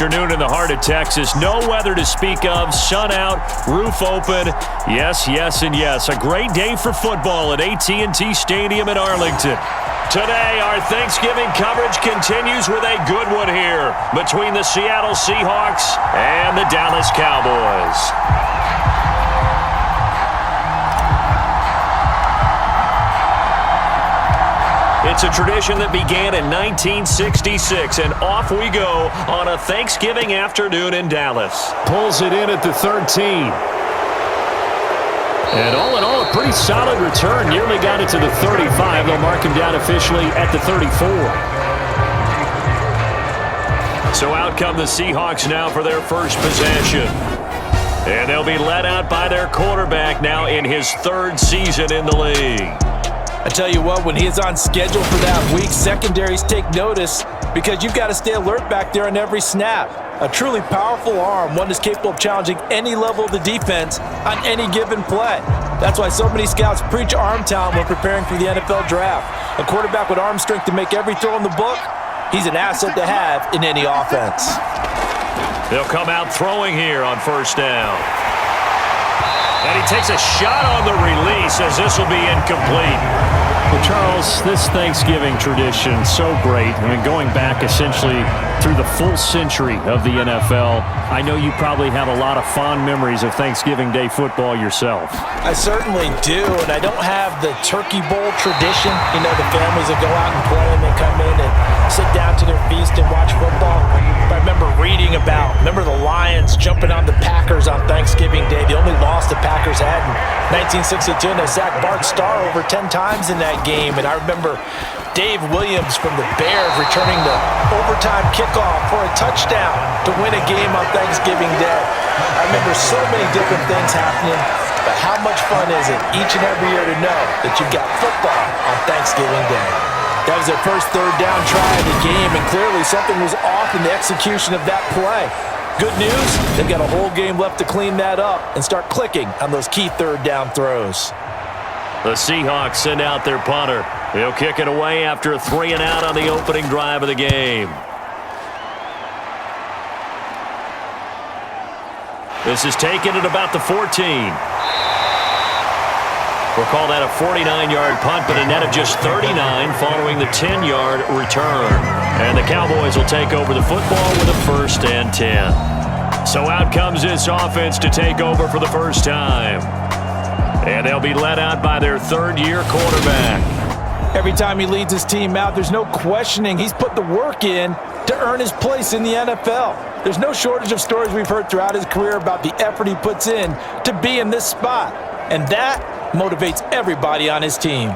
afternoon in the heart of Texas. No weather to speak of. Sun out, roof open. Yes, yes, and yes. A great day for football at AT&T Stadium in Arlington. Today, our Thanksgiving coverage continues with a good one here between the Seattle Seahawks and the Dallas Cowboys. It's a tradition that began in 1966, and off we go on a Thanksgiving afternoon in Dallas. Pulls it in at the 13. And all in all, a pretty solid return. Nearly got it to the 35. They'll mark him down officially at the 34. So out come the Seahawks now for their first possession. And they'll be led out by their quarterback now in his third season in the league. I tell you what, when he's on schedule for that week, secondaries take notice because you've got to stay alert back there on every snap. A truly powerful arm, one that's capable of challenging any level of the defense on any given play. That's why so many scouts preach arm talent when preparing for the NFL draft. A quarterback with arm strength to make every throw in the book, he's an asset to have in any offense. They'll come out throwing here on first down. And he takes a shot on the release as this will be incomplete. Well, Charles, this Thanksgiving tradition, so great. I mean, going back essentially through the full century of the NFL, I know you probably have a lot of fond memories of Thanksgiving Day football yourself. I certainly do, and I don't have the Turkey Bowl tradition. You know, the families that go out and play and they come in and sit down to their feast and watch football. But I remember reading about, the Lions jumping on the Packers on Thanksgiving Day. The only loss the Packers had in 1962, and they sacked Bart Starr over 10 times in that game. And I remember Dave Williams from the Bears returning the overtime kickoff for a touchdown to win a game on Thanksgiving Day. I remember so many different things happening, but how much fun is it each and every year to know that you've got football on Thanksgiving Day? That was their first third down try of the game, and clearly something was off in the execution of that play. Good news, they've got a whole game left to clean that up and start clicking on those key third down throws. The Seahawks send out their punter. He'll kick it away after a 3-and-out on the opening drive of the game. This is taken at about the 14. We'll call that a 49-yard punt, but a net of just 39 following the 10-yard return. And the Cowboys will take over the football with a 1st and 10. So out comes this offense to take over for the first time. And they'll be led out by their third-year quarterback. Every time he leads his team out, there's no questioning he's put the work in to earn his place in the NFL. There's no shortage of stories we've heard throughout his career about the effort he puts in to be in this spot. And that motivates everybody on his team.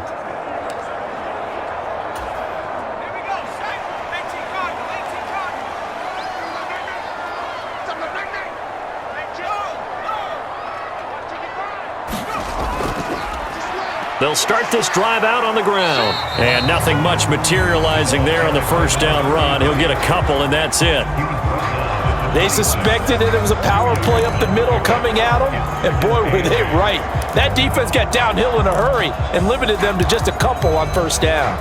They'll start this drive out on the ground. And nothing much materializing there on the first down run. He'll get a couple, and that's it. They suspected it was a power play up the middle coming at them, and boy, were they right. That defense got downhill in a hurry and limited them to just a couple on first down.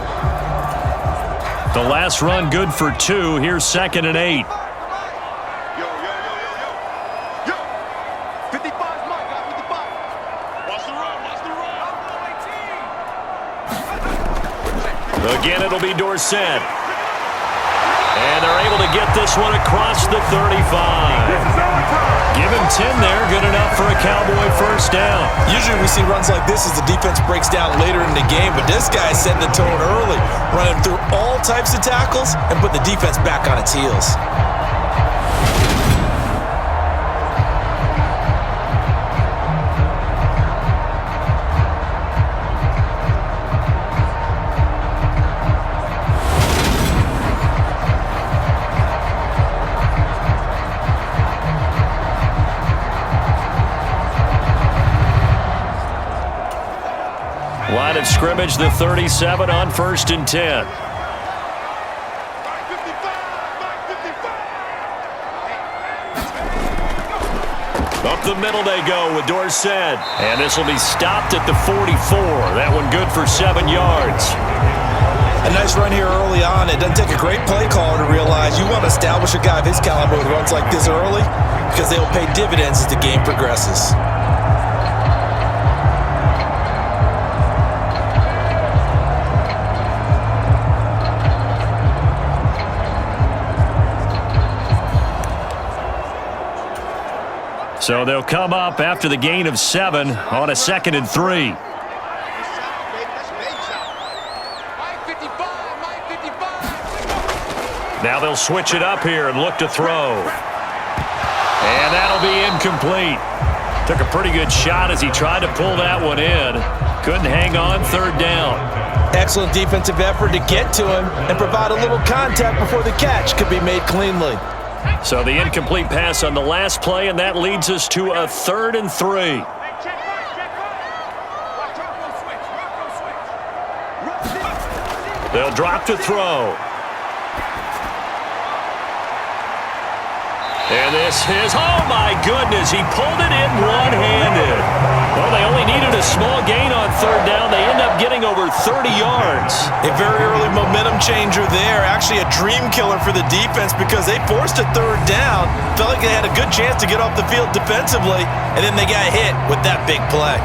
The last run good for 2. Here's 2nd and 8. Again, it'll be Dorsett. And they're able to get this one across the 35. Give him 10 there. Good enough for a Cowboy first down. Usually we see runs like this as the defense breaks down later in the game, but this guy set the tone early, running through all types of tackles and put the defense back on its heels. Line of scrimmage, the 37 on 1st and 10. Up the middle they go with Dorsett. And this will be stopped at the 44. That one good for 7 yards. A nice run here early on. It doesn't take a great play caller to realize you want to establish a guy of his caliber with runs like this early because they'll pay dividends as the game progresses. So they'll come up after the gain of 7 on a 2nd and 3. Now they'll switch it up here and look to throw. And that'll be incomplete. Took a pretty good shot as he tried to pull that one in. Couldn't hang on 3rd down. Excellent defensive effort to get to him and provide a little contact before the catch could be made cleanly. So the incomplete pass on the last play, and that leads us to a 3rd and 3. They'll drop to throw. And this is, oh my goodness, he pulled it in one-handed. Well, they only needed a small gain on 3rd down. They end up getting over 30 yards. A very early momentum changer there. Actually a dream killer for the defense because they forced a 3rd down. Felt like they had a good chance to get off the field defensively, and then they got hit with that big play.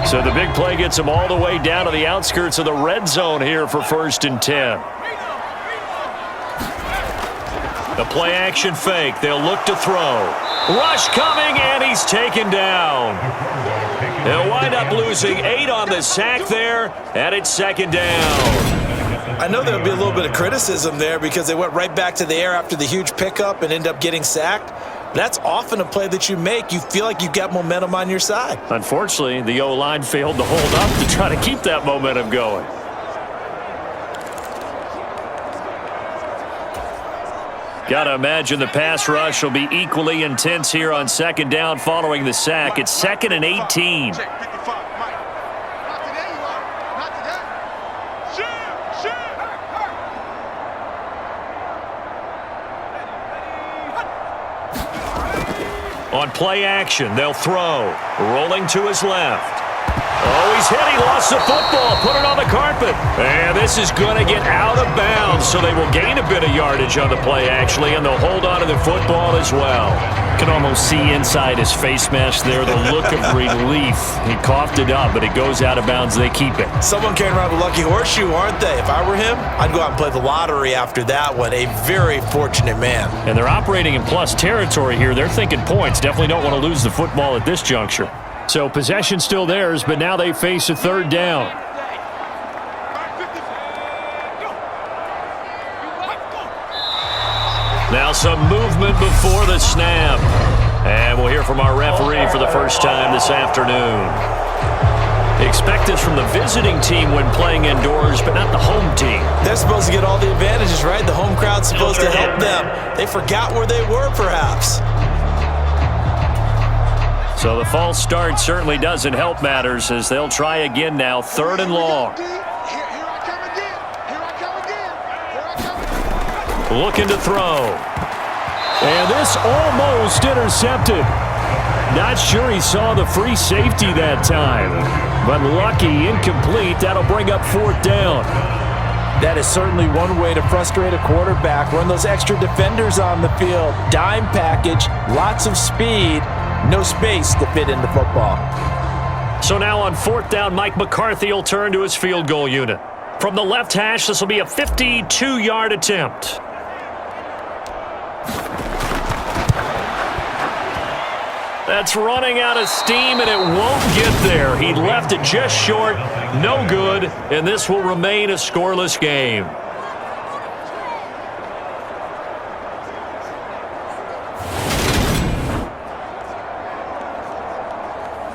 So the big play gets them all the way down to the outskirts of the red zone here for 1st and 10. The play action fake. They'll look to throw. Rush coming, and he's taken down. They'll wind up losing 8 on the sack there, and it's 2nd down. I know there'll be a little bit of criticism there because they went right back to the air after the huge pickup and end up getting sacked. That's often a play that you make. You feel like you've got momentum on your side. Unfortunately, the O-line failed to hold up to try to keep that momentum going. Got to imagine the pass rush will be equally intense here on 2nd down following the sack. It's 2nd and 18. On play action, they'll throw. Rolling to his left. Oh, he's hit. He lost the football. Put it on the carpet. And this is going to get out of bounds, so they will gain a bit of yardage on the play, actually, and they'll hold on to the football as well. Can almost see inside his face mask there the look of relief. He coughed it up, but it goes out of bounds. They keep it. Someone carrying around the lucky horseshoe, aren't they? If I were him, I'd go out and play the lottery after that one. A very fortunate man. And they're operating in plus territory here. They're thinking points. Definitely don't want to lose the football at this juncture. So possession still theirs, but now they face a 3rd down. Now some movement before the snap. And we'll hear from our referee for the first time this afternoon. Expect this from the visiting team when playing indoors, but not the home team. They're supposed to get all the advantages, right? The home crowd's supposed to help them. They forgot where they were, perhaps. So the false start certainly doesn't help matters as they'll try again now, 3rd and long. Looking to throw. And this almost intercepted. Not sure he saw the free safety that time. But lucky, incomplete. That'll bring up 4th down. That is certainly one way to frustrate a quarterback. Run those extra defenders on the field. Dime package, lots of speed. No space to fit into football. So now on 4th down, Mike McCarthy will turn to his field goal unit. From the left hash, this will be a 52-yard attempt. That's running out of steam, and it won't get there. He left it just short, no good, and this will remain a scoreless game.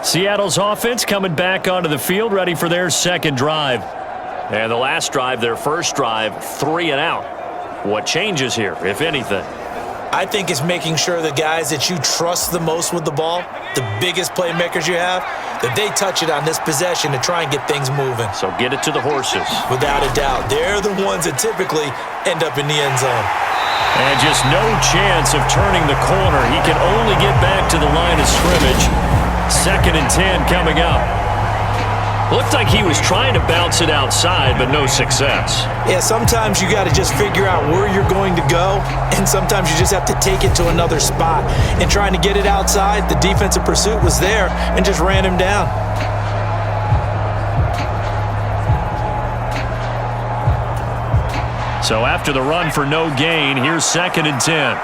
Seattle's offense coming back onto the field, ready for their 2nd drive. And the last drive, their first drive, 3 and out. What changes here, if anything? I think it's making sure the guys that you trust the most with the ball, the biggest playmakers you have, that they touch it on this possession to try and get things moving. So get it to the horses. Without a doubt, they're the ones that typically end up in the end zone. And just no chance of turning the corner. He can only get back to the line of scrimmage. 2nd and 10 coming up. Looked like he was trying to bounce it outside, but no success. Yeah, sometimes you got to just figure out where you're going to go, and sometimes you just have to take it to another spot. And trying to get it outside, the defensive pursuit was there and just ran him down. So after the run for no gain, here's 2nd and 10.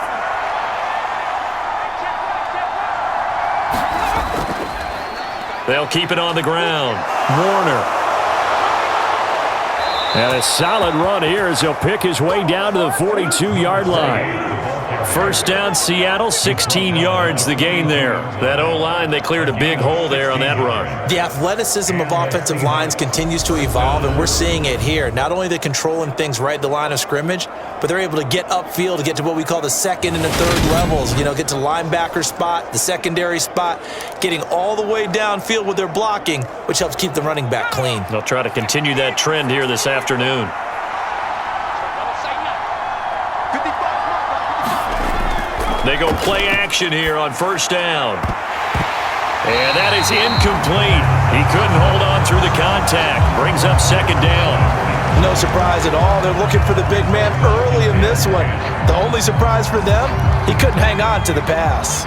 They'll keep it on the ground. Warner. And a solid run here as he'll pick his way down to the 42-yard line. 1st down, Seattle, 16 yards the gain there. That O-line, they cleared a big hole there on that run. The athleticism of offensive lines continues to evolve, and we're seeing it here. Not only are they controlling things right at the line of scrimmage, but they're able to get upfield to get to what we call the 2nd and the 3rd levels. You know, get to the linebacker spot, the secondary spot, getting all the way downfield with their blocking, which helps keep the running back clean. They'll try to continue that trend here this afternoon. They go play action here on 1st down. And that is incomplete. He couldn't hold on through the contact. Brings up 2nd down. No surprise at all. They're looking for the big man early in this one. The only surprise for them, he couldn't hang on to the pass.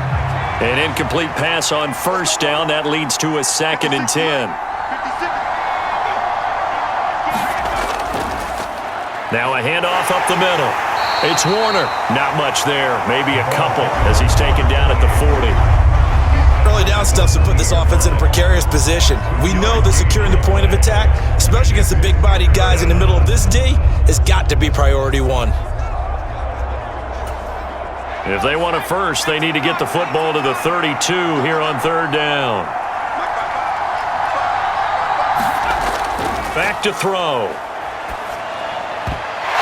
An incomplete pass on 1st down. That leads to a 2nd and 10. Now a handoff up the middle. It's Warner. Not much there. Maybe a couple as he's taken down at the 40. Early down stuff's to put this offense in a precarious position. We know that securing the point of attack, especially against the big-bodied guys in the middle of this D, has got to be priority one. If they want a first, they need to get the football to the 32 here on 3rd down. Back to throw.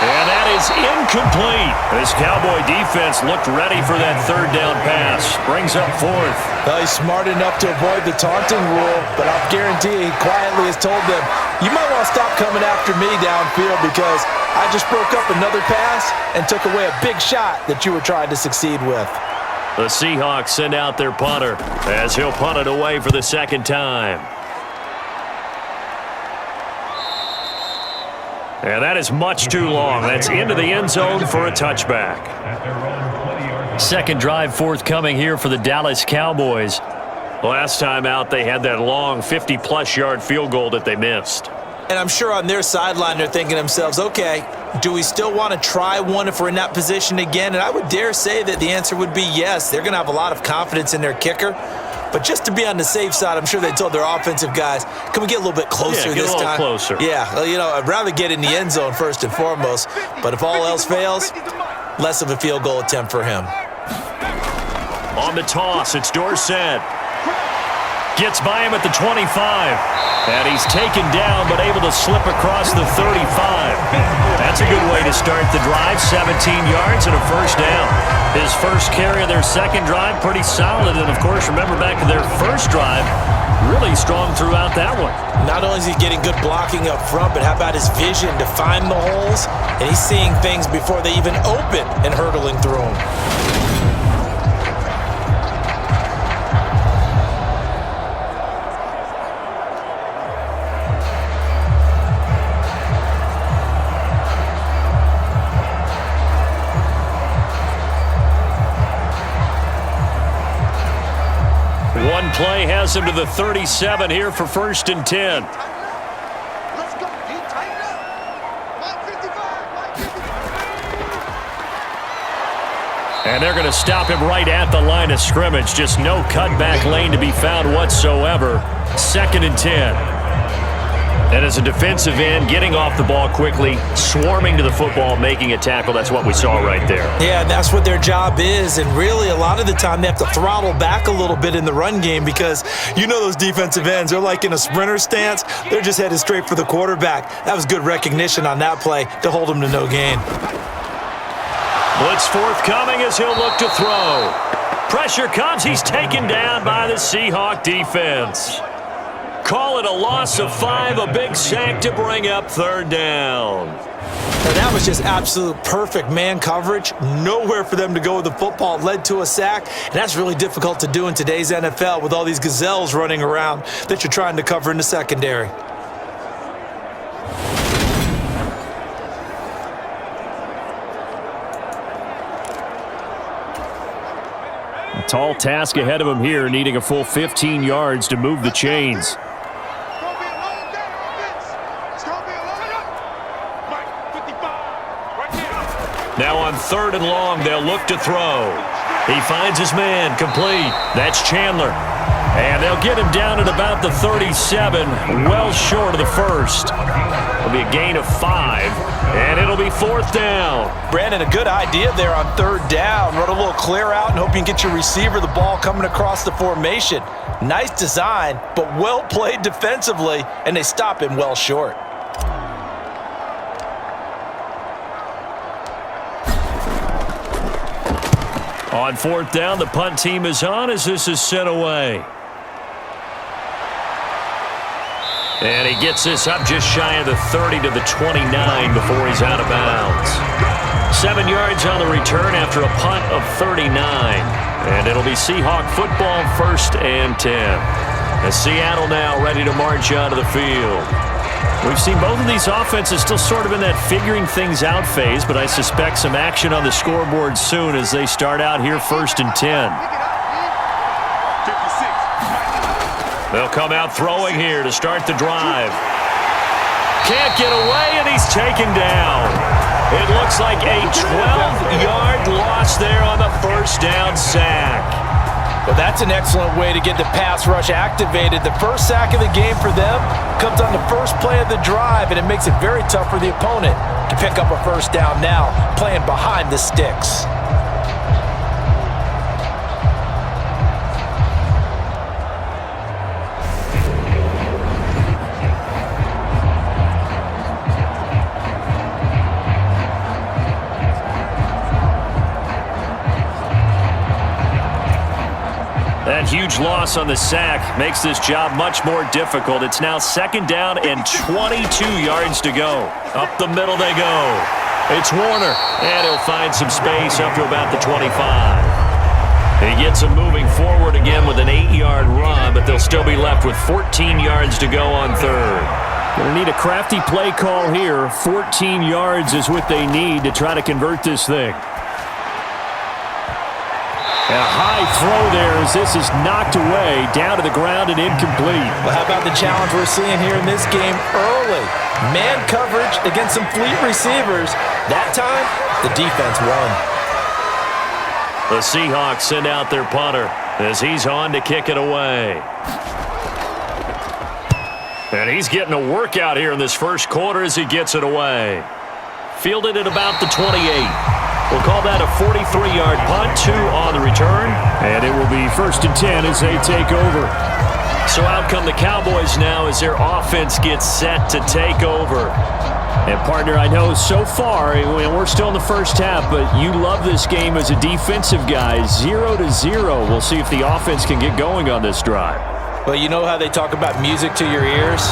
And that is incomplete. This Cowboy defense looked ready for that 3rd down pass. Brings up 4th. Well, he's smart enough to avoid the taunting rule, but I'll guarantee he quietly has told them, you might want to stop coming after me downfield because I just broke up another pass and took away a big shot that you were trying to succeed with. The Seahawks send out their punter as he'll punt it away for the 2nd time. And that is much too long. That's into the end zone for a touchback. 2nd drive forthcoming here for the Dallas Cowboys. Last time out, they had that long 50-plus yard field goal that they missed. And I'm sure on their sideline they're thinking to themselves, okay, do we still want to try one if we're in that position again? And I would dare say that the answer would be yes. They're going to have a lot of confidence in their kicker. But just to be on the safe side, I'm sure they told their offensive guys, can we get a little bit closer this time? Closer. Yeah, well, you know, I'd rather get in the end zone first and foremost. But if all else fails, less of a field goal attempt for him. On the toss, it's Dorsett. Gets by him at the 25. And he's taken down, but able to slip across the 35. That's a good way to start the drive. 17 yards and a 1st down. His first carry of their 2nd drive, pretty solid. And, of course, remember back to their 1st drive, really strong throughout that one. Not only is he getting good blocking up front, but how about his vision to find the holes? And he's seeing things before they even open and hurtling through them. One play has him to the 37 here for 1st and 10. Let's go. Keep tighten up. 155. And they're going to stop him right at the line of scrimmage. Just no cutback lane to be found whatsoever. 2nd and 10. And as a defensive end, getting off the ball quickly, swarming to the football, making a tackle, that's what we saw right there. Yeah, and that's what their job is. And really, a lot of the time, they have to throttle back a little bit in the run game because you know those defensive ends, they're like in a sprinter stance. They're just headed straight for the quarterback. That was good recognition on that play to hold him to no gain. Blitz forthcoming as he'll look to throw. Pressure comes. He's taken down by the Seahawk defense. Call it a loss of 5, a big sack to bring up 3rd down. Now that was just absolute perfect man coverage. Nowhere for them to go with the football. It led to a sack, and that's really difficult to do in today's NFL with all these gazelles running around that you're trying to cover in the secondary. A tall task ahead of him here, needing a full 15 yards to move the chains. Now on 3rd and long, they'll look to throw. He finds his man, complete. That's Chandler. And they'll get him down at about the 37, well short of the first. It'll be a gain of 5, and it'll be 4th down. Brandon, a good idea there on 3rd down. Run a little clear out and hope you can get your receiver the ball coming across the formation. Nice design, but well played defensively, and they stop him well short. On 4th down, the punt team is on as this is sent away. And he gets this up just shy of the 30 to the 29 before he's out of bounds. 7 yards on the return after a punt of 39. And it'll be Seahawk football, 1st and 10. As Seattle now ready to march onto the field. We've seen both of these offenses still sort of in that figuring things out phase, but I suspect some action on the scoreboard soon as they start out here 1st and 10. They'll come out throwing here to start the drive. Can't get away, and he's taken down. It looks like a 12-yard loss there on the 1st down sack. Well, that's an excellent way to get the pass rush activated. The first sack of the game for them comes on the first play of the drive, and it makes it very tough for the opponent to pick up a 1st down now, playing behind the sticks. That huge loss on the sack makes this job much more difficult. It's now 2nd down and 22 yards to go. Up the middle they go. It's Warner, and he'll find some space up to about the 25. He gets him moving forward again with an 8-yard run, but they'll still be left with 14 yards to go on 3rd. Going to need a crafty play call here. 14 yards is what they need to try to convert this thing. A high throw there as this is knocked away, down to the ground and incomplete. Well, how about the challenge we're seeing here in this game early? Man coverage against some fleet receivers. That time, the defense won. The Seahawks send out their punter as he's on to kick it away. And he's getting a workout here in this 1st quarter as he gets it away. Fielded at about the 28. We'll call that a 43-yard punt, 2 on the return. And it will be 1st and 10 as they take over. So out come the Cowboys now as their offense gets set to take over. And, partner, I know so far, we're still in the 1st half, but you love this game as a defensive guy. 0-0. We'll see if the offense can get going on this drive. Well, you know how they talk about music to your ears?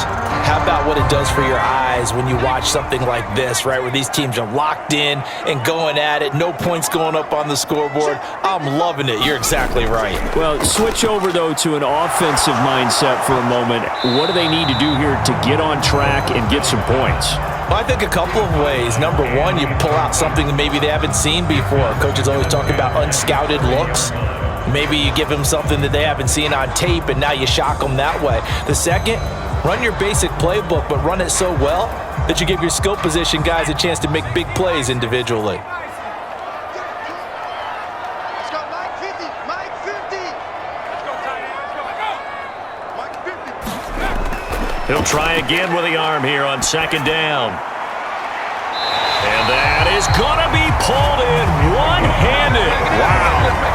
How about what it does for your eyes when you watch something like this, right, where these teams are locked in and going at it, no points going up on the scoreboard? I'm loving it. You're exactly right. Well, switch over, though, to an offensive mindset for a moment. What do they need to do here to get on track and get some points? Well, I think a couple of ways. Number one, you pull out something that maybe they haven't seen before. Coaches always talk about unscouted looks. Maybe you give them something that they haven't seen on tape, and now you shock them that way. The second, run your basic playbook, but run it so well that you give your skill position guys a chance to make big plays individually. Let's go, Mike 50, Mike 50. Let's go, tight end. Let's go, Mike 50. He'll try again with the arm here on 2nd down. And that is going to be pulled in one-handed. Wow.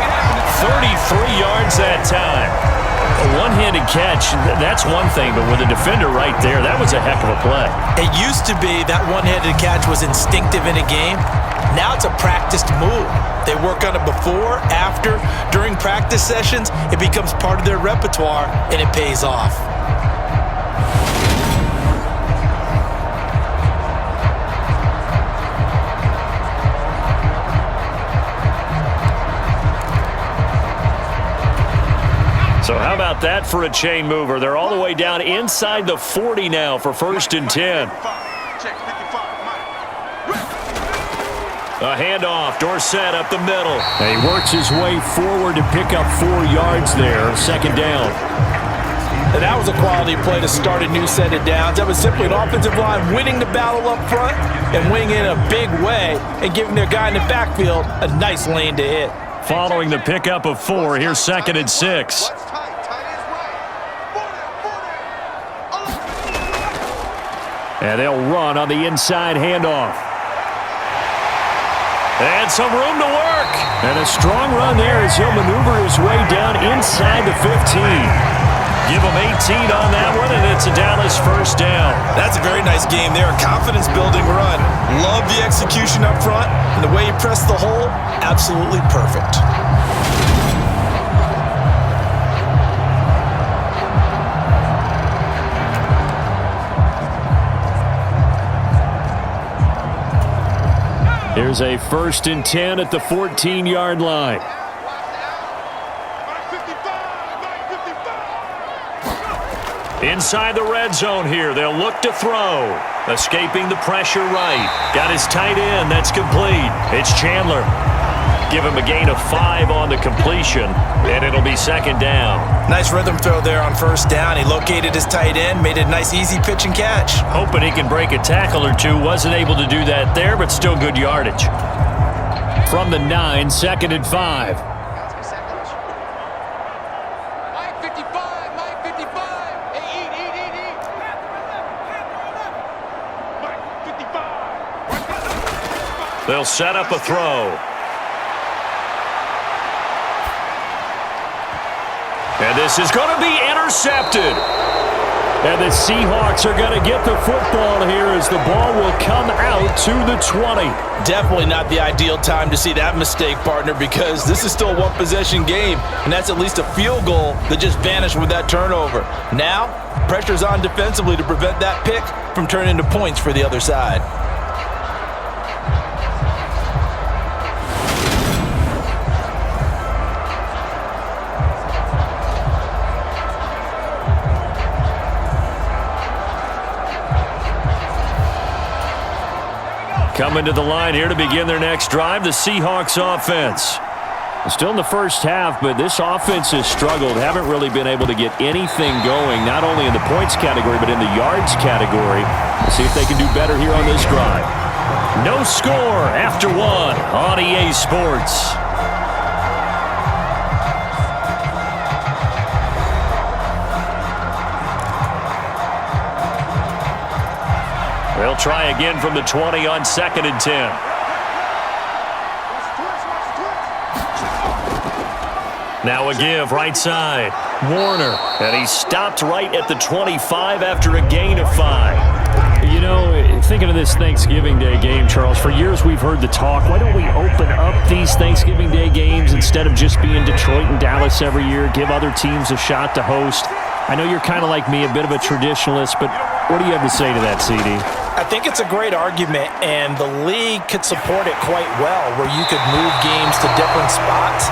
33 yards that time. A one-handed catch, that's one thing, but with a defender right there, that was a heck of a play. It used to be that one-handed catch was instinctive in a game. Now it's a practiced move. They work on it before, after, during practice sessions. It becomes part of their repertoire, and it pays off. So how about that for a chain mover? They're all the way down inside the 40 now for 1st and 10. A handoff, Dorsett up the middle. And he works his way forward to pick up 4 yards there, 2nd down. And that was a quality play to start a new set of downs. That was simply an offensive line winning the battle up front and winning in a big way and giving their guy in the backfield a nice lane to hit. Following the pickup of 4, here's 2nd and 6. And they'll run on the inside handoff. And some room to work. And a strong run there as he'll maneuver his way down inside the 15. Give him 18 on that one, and it's a Dallas 1st down. That's a very nice game there. A confidence-building run. Love the execution up front. And the way he pressed the hole, absolutely perfect. Here's a 1st and 10 at the 14-yard line. Inside the red zone here, they'll look to throw. Escaping the pressure right. Got his tight end, that's complete. It's Chandler. Give him a gain of 5 on the completion, and it'll be 2nd down. Nice rhythm throw there on 1st down. He located his tight end, made it a nice easy pitch and catch. Hoping he can break a tackle or two. Wasn't able to do that there, but still good yardage. From the 9, 2nd and 5. They'll set up a throw. And this is going to be intercepted. And the Seahawks are going to get the football here as the ball will come out to the 20. Definitely not the ideal time to see that mistake, partner, because this is still a one-possession game, and that's at least a field goal that just vanished with that turnover. Now, pressure's on defensively to prevent that pick from turning into points for the other side. Coming to the line here to begin their next drive, the Seahawks offense. Still in the first half, but this offense has struggled. Haven't really been able to get anything going, not only in the points category, but in the yards category. Let's see if they can do better here on this drive. No score after 1 on EA Sports. They'll try again from the 20 on 2nd and 10. Now a give right side. Warner. And he stopped right at the 25 after a gain of 5. You know, thinking of this Thanksgiving Day game, Charles, for years we've heard the talk, why don't we open up these Thanksgiving Day games instead of just being Detroit and Dallas every year, give other teams a shot to host? I know you're kind of like me, a bit of a traditionalist, but what do you have to say to that, CD? I think it's a great argument, and the league could support it quite well, where you could move games to different spots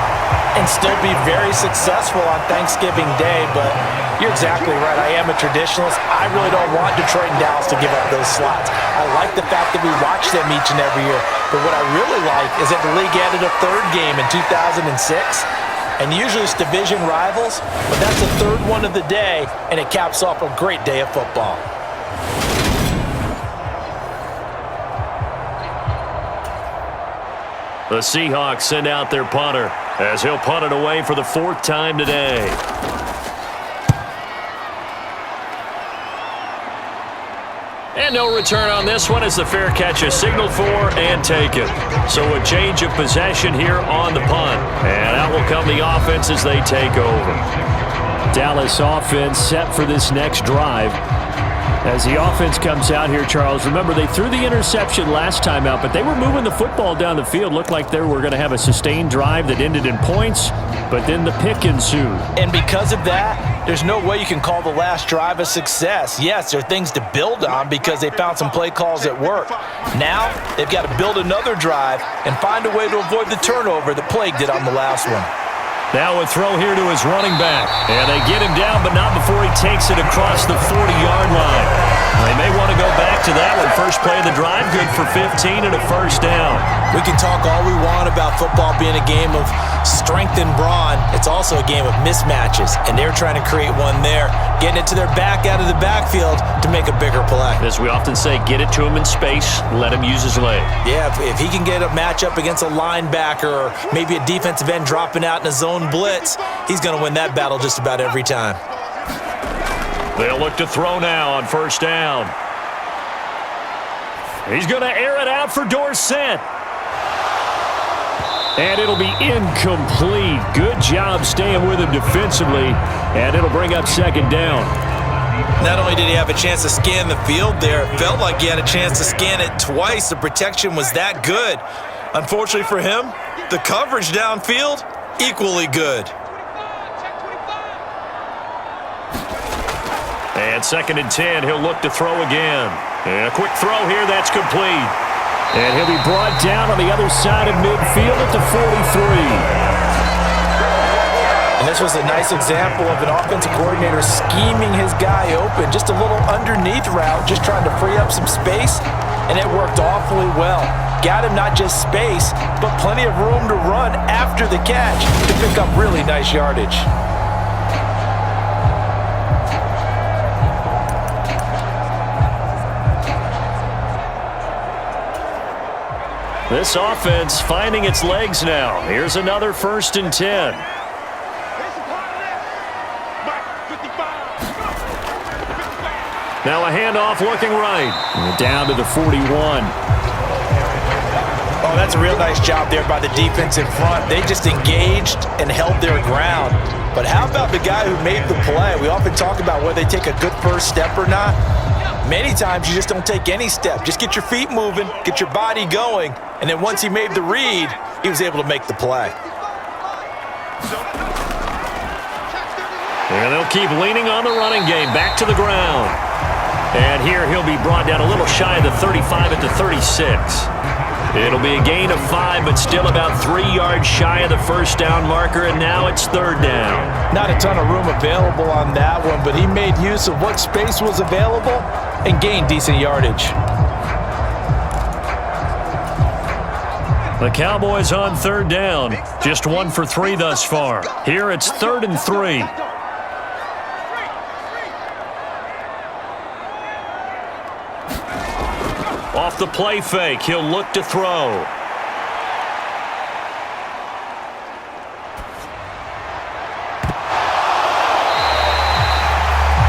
and still be very successful on Thanksgiving Day. But you're exactly right. I am a traditionalist. I really don't want Detroit and Dallas to give up those slots. I like the fact that we watch them each and every year. But what I really like is that the league added a 3rd game in 2006. And usually it's division rivals, but that's the 3rd one of the day, and it caps off a great day of football. The Seahawks send out their punter as he'll punt it away for the 4th time today. And no return on this one as the fair catch is signaled for and taken. So a change of possession here on the punt. And out will come the offense as they take over. Dallas offense set for this next drive. As the offense comes out here, Charles, remember they threw the interception last time out, but they were moving the football down the field. Looked like they were going to have a sustained drive that ended in points, but then the pick ensued. And because of that, there's no way you can call the last drive a success. Yes, there are things to build on because they found some play calls that work. Now, they've got to build another drive and find a way to avoid the turnover that plagued it on the last one. Now a throw here to his running back. And they get him down, but not before he takes it across the 40-yard line. They may want to go back to that one. First play of the drive, good for 15 and a first down. We can talk all we want about football being a game of strength and brawn. It's also a game of mismatches, and they're trying to create one there, getting it to their back out of the backfield to make a bigger play. As we often say, get it to him in space, let him use his leg. Yeah, if he can get a matchup against a linebacker or maybe a defensive end dropping out in a zone blitz, he's going to win that battle just about every time. They'll look to throw now on first down. He's going to air it out for Dorsett. And it'll be incomplete. Good job staying with him defensively, and it'll bring up second down. Not only did he have a chance to scan the field there, it felt like he had a chance to scan it twice. The protection was that good. Unfortunately for him, the coverage downfield, equally good. And second and 10, he'll look to throw again. And a quick throw here, that's complete. And he'll be brought down on the other side of midfield at the 43. And this was a nice example of an offensive coordinator scheming his guy open. Just a little underneath route, just trying to free up some space, and it worked awfully well. Got him not just space, but plenty of room to run after the catch to pick up really nice yardage. This offense finding its legs now. Here's another first and 10. Now a handoff looking right. Down to the 41. Oh, that's a real nice job there by the defense in front. They just engaged and held their ground. But how about the guy who made the play? We often talk about whether they take a good first step or not. Many times you just don't take any step. Just get your feet moving, get your body going, and then once he made the read, he was able to make the play. And they'll keep leaning on the running game. Back to the ground. And here he'll be brought down a little shy of the 35 at the 36. It'll be a gain of 5, but still about 3 yards shy of the first down marker, and now it's third down. Not a ton of room available on that one, but he made use of what space was available and gained decent yardage. The Cowboys on third down. Just 1 for 3 thus far. Here it's 3rd and 3. Off the play fake, he'll look to throw.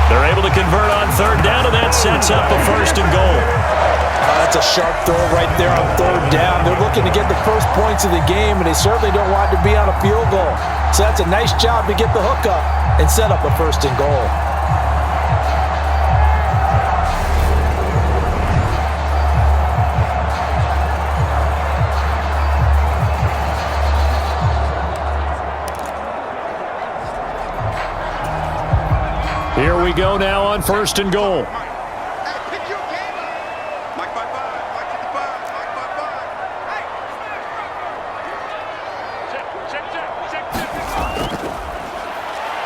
They're able to convert on third down, and that sets up a 1st and goal. That's a sharp throw right there on third down. They're looking to get the first points of the game, and they certainly don't want to be on a field goal. So that's a nice job to get the hook up and set up a 1st and goal. Here we go now on 1st and goal.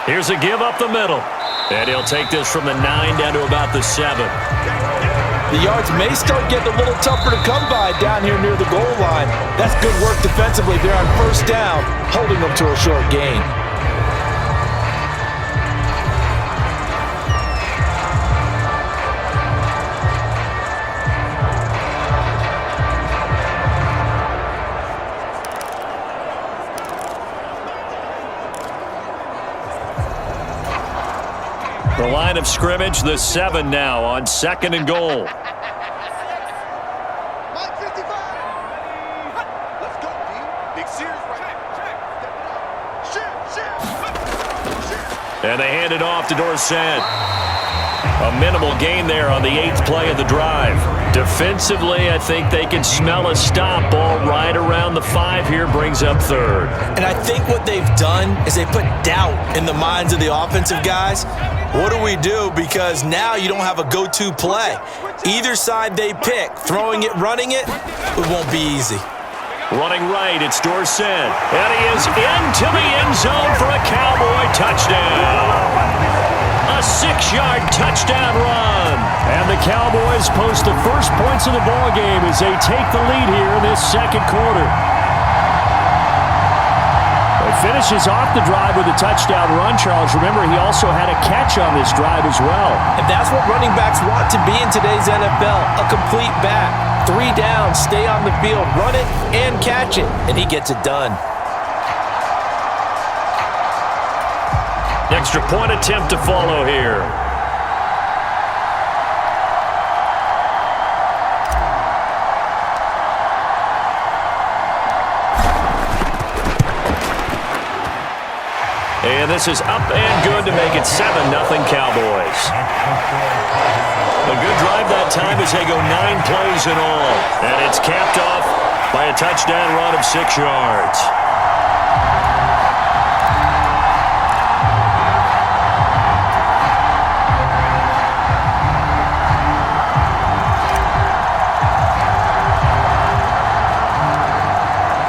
Here's a give up the middle. And he'll take this from the 9 down to about the 7. The yards may start getting a little tougher to come by down here near the goal line. That's good work defensively there on 1st down, holding them to a short gain. The line of scrimmage, the 7 now on 2nd and goal. And they hand it off to Dorsett. A minimal gain there on the 8th play of the drive. Defensively, I think they can smell a stop. Ball right around the 5 here, brings up 3rd. And I think what they've done is they put doubt in the minds of the offensive guys. What do we do? Because now you don't have a go-to play. Either side they pick, throwing it, running it, it won't be easy. Running right, it's Dorsett. And he is into the end zone touchdown. A 6-yard touchdown run. And the Cowboys post the first points of the ballgame as they take the lead here in this second quarter. He finishes off the drive with a touchdown run, Charles. Remember, he also had a catch on this drive as well. And that's what running backs want to be in today's NFL, a complete back. 3 down, stay on the field, run it, and catch it. And he gets it done. Extra point attempt to follow here. And this is up and good to make it 7-0 Cowboys. A good drive that time as they go 9 plays in all. And it's capped off by a touchdown run of 6 yards.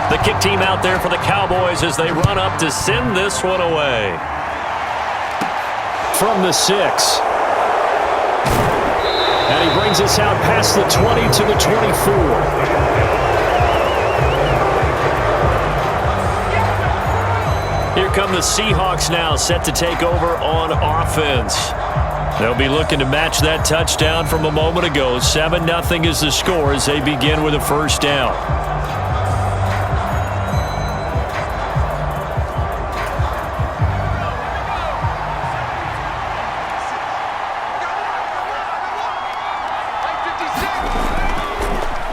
The kick team out there for the Cowboys as they run up to send this one away. From the 6. And he brings us out past the 20 to the 24. Here come the Seahawks now, set to take over on offense. They'll be looking to match that touchdown from a moment ago. 7-0 is the score as they begin with a first down.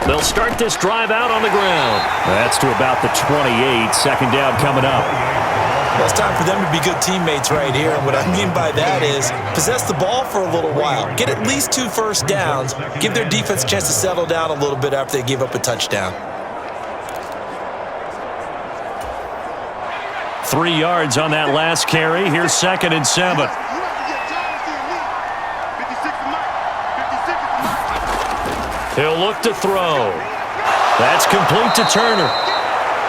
They'll start this drive out on the ground. That's to about the 28. Second down coming up. Well, it's time for them to be good teammates right here. And what I mean by that is possess the ball for a little while. Get at least 2 first downs. Give their defense a chance to settle down a little bit after they give up a touchdown. 3 yards on that last carry. Here's 2nd and 7. He'll look to throw. That's complete to Turner.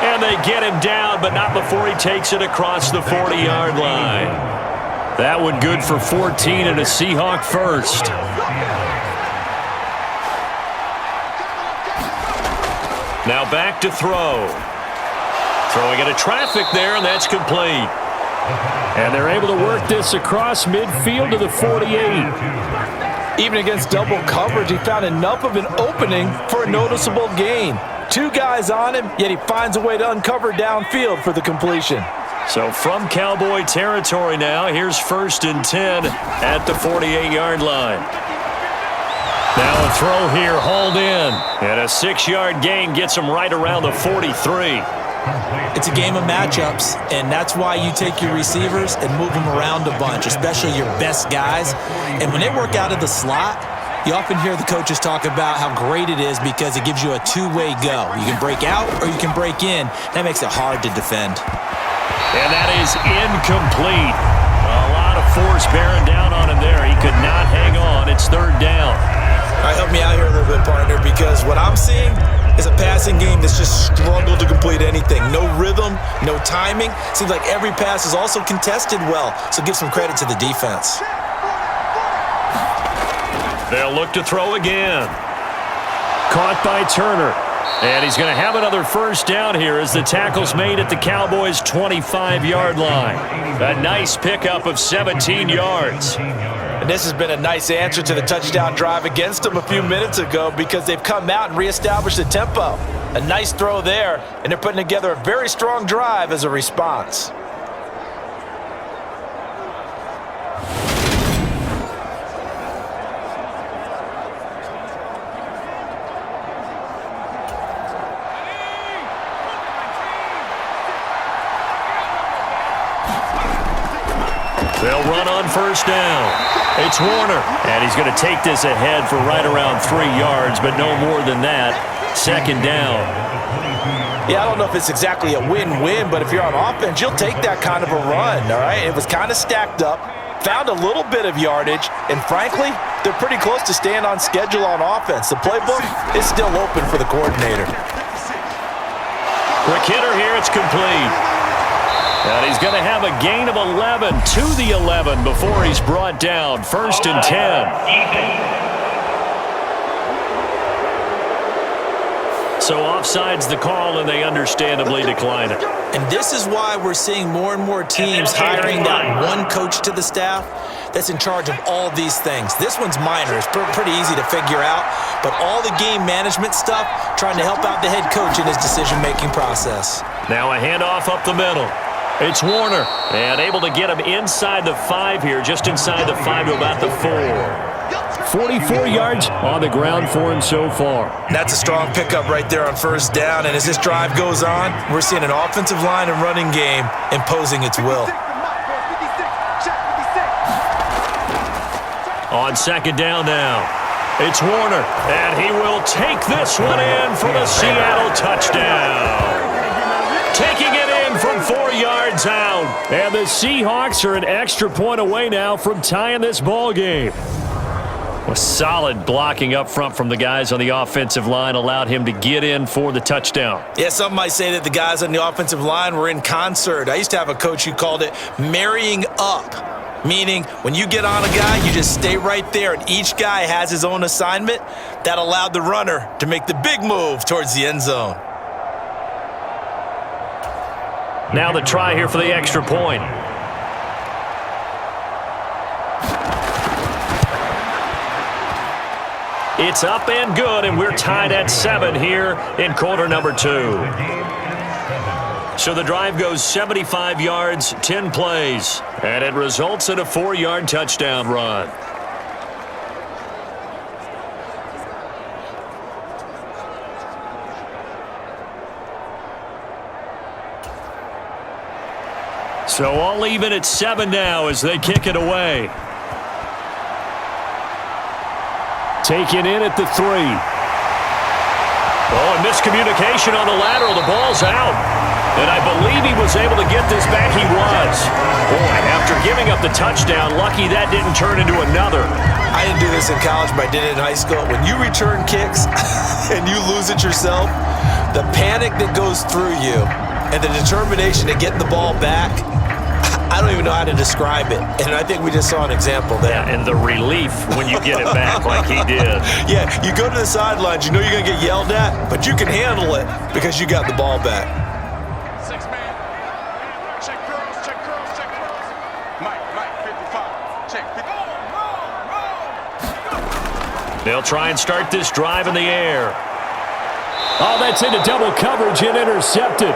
And they get him down, but not before he takes it across the 40-yard line. That one good for 14 and a Seahawk first. Now back to throw. Throwing into traffic there, and that's complete. And they're able to work this across midfield to the 48. Even against double coverage, he found enough of an opening for a noticeable gain. 2 guys on him, yet he finds a way to uncover downfield for the completion. So from Cowboy territory now, here's 1st and 10 at the 48-yard line. Now a throw here, hauled in. And a 6-yard gain gets him right around the 43. It's a game of matchups, and that's why you take your receivers and move them around a bunch, especially your best guys. And when they work out of the slot, you often hear the coaches talk about how great it is because it gives you a 2-way go. You can break out or you can break in. That makes it hard to defend. And that is incomplete. A lot of force bearing down on him there. He could not hang on. It's 3rd down. All right, help me out here a little bit, partner, because what I'm seeing is a passing game that's just struggled to complete anything. No rhythm, no timing. Seems like every pass is also contested well, so give some credit to the defense. They'll look to throw again. Caught by Turner. And he's going to have another first down here as the tackle's made at the Cowboys' 25-yard line. A nice pickup of 17 yards. And this has been a nice answer to the touchdown drive against them a few minutes ago because they've come out and reestablished the tempo. A nice throw there, and they're putting together a very strong drive as a response. They'll run on first down. It's Warner, and he's going to take this ahead for right around 3 yards, but no more than that. 2nd down. Yeah, I don't know if it's exactly a win-win, but if you're on offense, you'll take that kind of a run, all right? It was kind of stacked up, found a little bit of yardage, and frankly, they're pretty close to staying on schedule on offense. The playbook is still open for the coordinator. Quick hitter here, it's complete. And he's going to have a gain of 11 to the 11 before he's brought down. 1st and 10. So offside's the call, and they understandably decline it. And this is why we're seeing more and more teams hiring that one coach to the staff that's in charge of all these things. This one's minor. It's pretty easy to figure out. But all the game management stuff, trying to help out the head coach in his decision-making process. Now a handoff up the middle. It's Warner. And able to get him inside the 5 here, just inside the 5 to about the 4. 44 yards on the ground for him so far. That's a strong pickup right there on 1st down. And as this drive goes on, we're seeing an offensive line and running game imposing its will. On 2nd down now, it's Warner. And he will take this one in for the Seattle touchdown. Taking it in from 4 yards out. And the Seahawks are an extra point away now from tying this ball game. A solid blocking up front from the guys on the offensive line allowed him to get in for the touchdown. Yeah, some might say that the guys on the offensive line were in concert. I used to have a coach who called it marrying up, meaning when you get on a guy, you just stay right there, and each guy has his own assignment. That allowed the runner to make the big move towards the end zone. Now the try here for the extra point. It's up and good, and we're tied at 7 here in quarter number 2. So the drive goes 75 yards, 10 plays, and it results in a 4-yard touchdown run. So all even at 7 now as they kick it away. Taken in at the 3. Oh, and miscommunication on the lateral. The ball's out. And I believe he was able to get this back. He was. Boy, after giving up the touchdown, lucky that didn't turn into another. I didn't do this in college, but I did it in high school. When you return kicks and you lose it yourself, the panic that goes through you and the determination to get the ball back, I don't even know how to describe it. And I think we just saw an example there. Yeah, and the relief when you get it back like he did. Yeah, you go to the sidelines, you know you're going to get yelled at, but you can handle it because you got the ball back. 6-man. Check curls, check curls, check curls. Mike, 55. Check 50. They'll try and start this drive in the air. Oh, that's into double coverage and intercepted.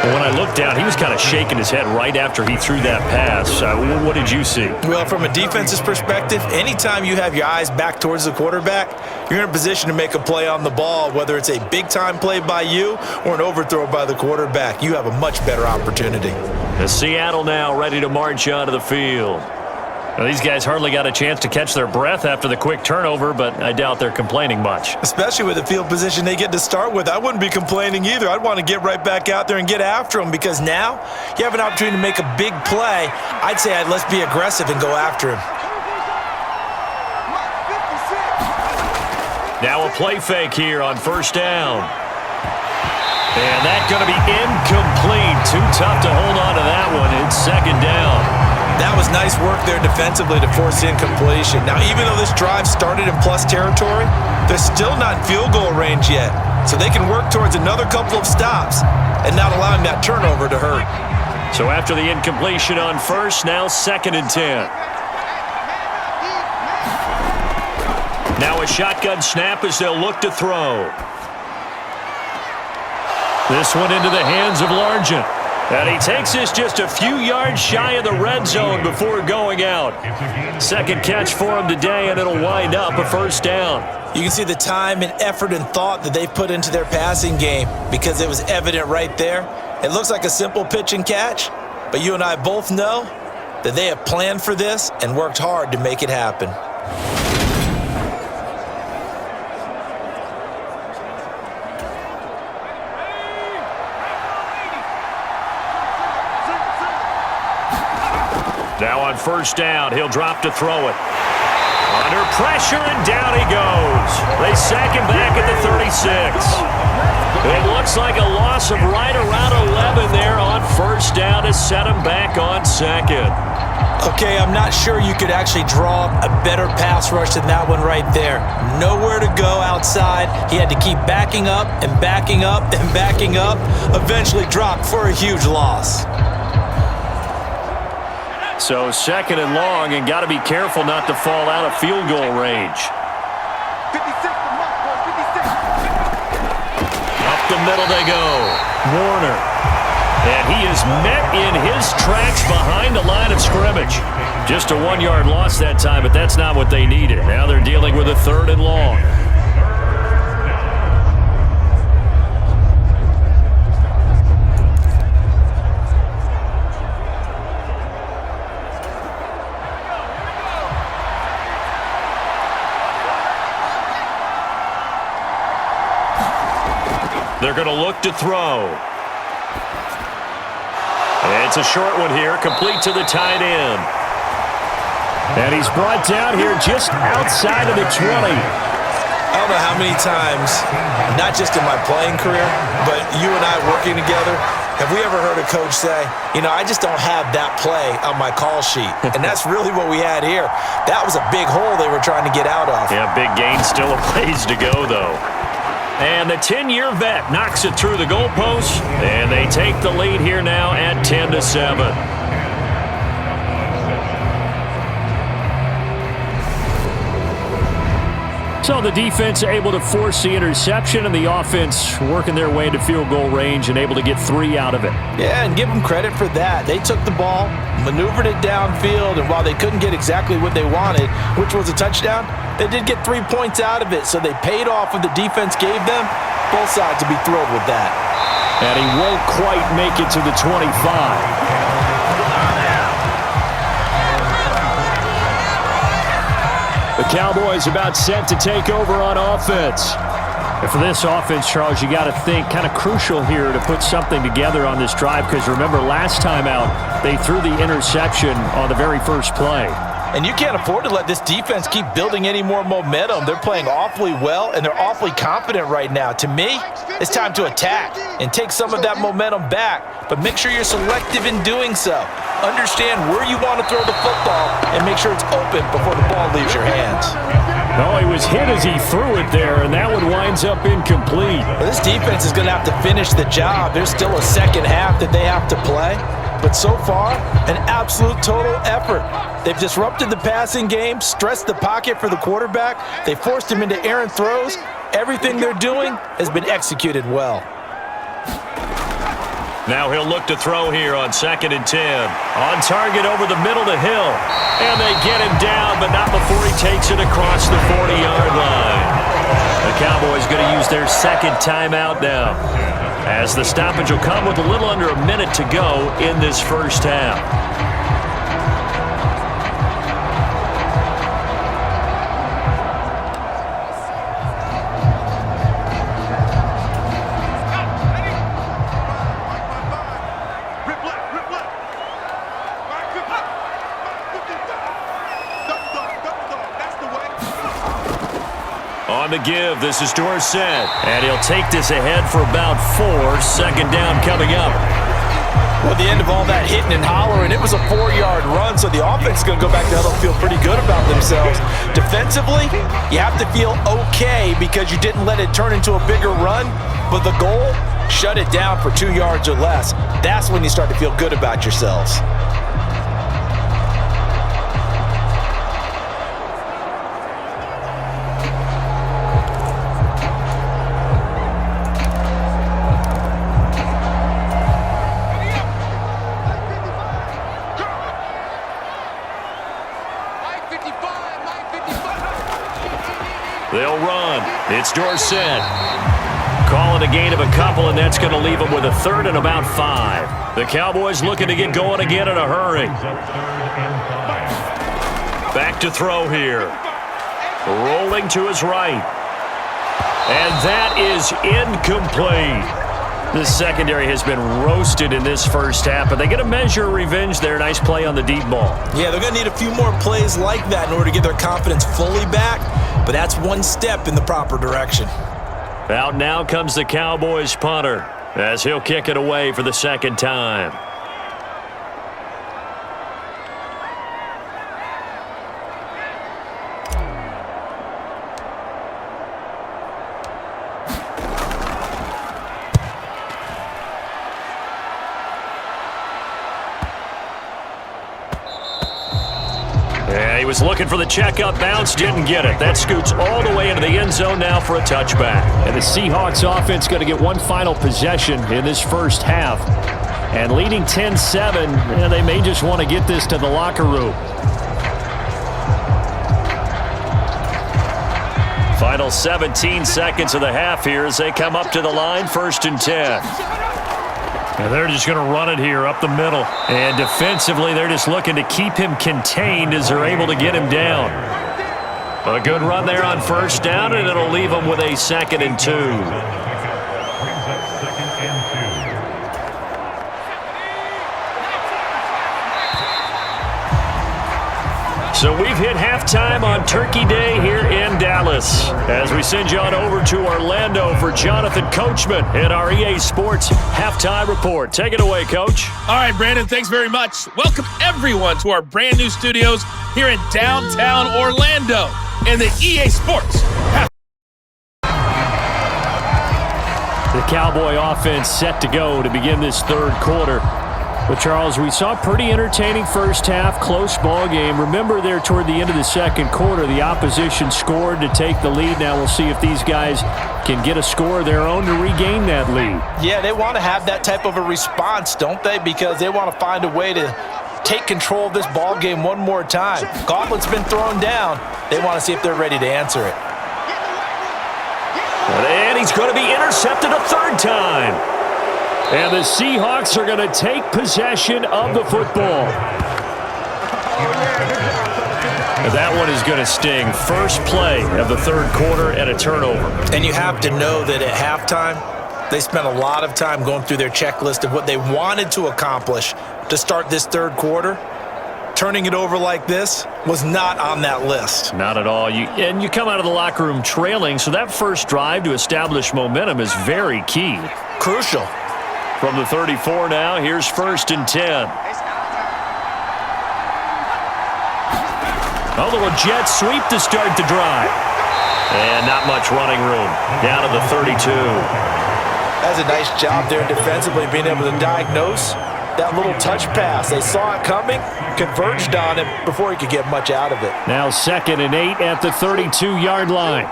When I looked down, he was kind of shaking his head right after he threw that pass. What did you see? Well, from a defense's perspective, anytime you have your eyes back towards the quarterback, you're in a position to make a play on the ball, whether it's a big-time play by you or an overthrow by the quarterback. You have a much better opportunity. The Seattle now ready to march onto the field. Now, these guys hardly got a chance to catch their breath after the quick turnover, but I doubt they're complaining much. Especially with the field position they get to start with. I wouldn't be complaining either. I'd want to get right back out there and get after them because now you have an opportunity to make a big play. I'd say let's be aggressive and go after him. Now a play fake here on 1st down. And that's going to be incomplete. Too tough to hold on to that one. It's 2nd down. That was nice work there defensively to force the incompletion. Now, even though this drive started in plus territory, they're still not in field goal range yet. So they can work towards another couple of stops and not allowing that turnover to hurt. So after the incompletion on 1st, now 2nd and 10. Now a shotgun snap as they'll look to throw. This one into the hands of Largent. And he takes this just a few yards shy of the red zone before going out. 2nd catch for him today, and it'll wind up a 1st down. You can see the time and effort and thought that they've put into their passing game because it was evident right there. It looks like a simple pitch and catch, but you and I both know that they have planned for this and worked hard to make it happen. Now on 1st down, he'll drop to throw it. Under pressure, and down he goes. They sack him back at the 36. It looks like a loss of right around 11 there on first down to set him back on second. Okay, I'm not sure you could actually draw a better pass rush than that one right there. Nowhere to go outside. He had to keep backing up and backing up and backing up. Eventually dropped for a huge loss. So second and long, and got to be careful not to fall out of field goal range. 56 to mark, boy, 56. Up the middle they go. Warner. And he is met in his tracks behind the line of scrimmage. Just a 1-yard loss that time, but that's not what they needed. Now they're dealing with a third and long. They're going to look to throw. It's a short one here, complete to the tight end. And he's brought down here just outside of the 20. I don't know how many times, not just in my playing career, but you and I working together, have we ever heard a coach say, I just don't have that play on my call sheet. And that's really what we had here. That was a big hole they were trying to get out of. Yeah, big gain, still a ways to go, though. And the 10-year vet knocks it through the goalpost, and they take the lead here now at 10-7. So the defense able to force the interception, and the offense working their way into field goal range and able to get 3 out of it. Yeah, and give them credit for that. They took the ball, maneuvered it downfield, and while they couldn't get exactly what they wanted, which was a touchdown, they did get 3 points out of it, so they paid off what the defense gave them. Both sides would be thrilled with that. And he won't quite make it to the 25. The Cowboys about set to take over on offense. And for this offense, Charles, you got to think kind of crucial here to put something together on this drive, because remember last time out, they threw the interception on the very first play. And you can't afford to let this defense keep building any more momentum. They're playing awfully well, and they're awfully confident right now. To me, it's time to attack and take some of that momentum back. But make sure you're selective in doing so. Understand where you want to throw the football and make sure it's open before the ball leaves your hands. Oh, he was hit as he threw it there, and that one winds up incomplete. Well, this defense is going to have to finish the job. There's still a second half that they have to play. But so far, an absolute total effort. They've disrupted the passing game, stressed the pocket for the quarterback. They forced him into errant throws. Everything they're doing has been executed well. Now he'll look to throw here on 2nd and 10. On target over the middle to Hill. And they get him down, but not before he takes it across the 40-yard line. The Cowboys going to use their second timeout now, as the stoppage will come with a little under a minute to go in this first half. On the give, this is Dorsett, and he'll take this ahead for about 4. 2nd down coming up. Well, the end of all that hitting and hollering, it was a 4-yard run, so the offense is going to go back to huddle and feel pretty good about themselves. Defensively, you have to feel okay because you didn't let it turn into a bigger run, but the goal, shut it down for 2 yards or less. That's when you start to feel good about yourselves. They'll run. It's Dorsett. Call it a gain of a couple, and that's going to leave them with a 3rd and about 5. The Cowboys looking to get going again in a hurry. Back to throw here. Rolling to his right. And that is incomplete. The secondary has been roasted in this first half, but they get a measure of revenge there. Nice play on the deep ball. Yeah, they're going to need a few more plays like that in order to get their confidence fully back, but that's one step in the proper direction. Out now comes the Cowboys punter as he'll kick it away for the second time. Yeah, he was looking for the checkup bounce, didn't get it. That scoots all the way into the end zone now for a touchback. And the Seahawks offense going to get one final possession in this first half. And leading 10-7, they may just want to get this to the locker room. Final 17 seconds of the half here as they come up to the line, 1st and 10. And they're just going to run it here up the middle. And defensively, they're just looking to keep him contained as they're able to get him down. A good run there on 1st down, and it'll leave them with a 2nd and 2. So we've hit halftime on Turkey Day here in Dallas as we send you on over to Orlando for Jonathan Coachman in our EA Sports Halftime Report. Take it away, Coach. All right, Brandon, thanks very much. Welcome, everyone, to our brand new studios here in downtown Orlando in the EA Sports The Cowboy offense set to go to begin this third quarter. But, Charles, we saw a pretty entertaining first half, close ball game. Remember there toward the end of the second quarter, the opposition scored to take the lead. Now we'll see if these guys can get a score of their own to regain that lead. Yeah, they want to have that type of a response, don't they? Because they want to find a way to take control of this ball game one more time. Gauntlet's been thrown down. They want to see if they're ready to answer it. And he's going to be intercepted a 3rd time. And the Seahawks are going to take possession of the football. That one is going to sting. First play of the third quarter and a turnover. And you have to know that at halftime, they spent a lot of time going through their checklist of what they wanted to accomplish to start this third quarter. Turning it over like this was not on that list. Not at all. And you come out of the locker room trailing, so that first drive to establish momentum is very key. Crucial. From the 34 now, here's 1st and 10. A little jet sweep to start the drive. And not much running room. Down to the 32. That's a nice job there defensively, being able to diagnose that little touch pass. They saw it coming, converged on it before he could get much out of it. Now 2nd and 8 at the 32-yard line.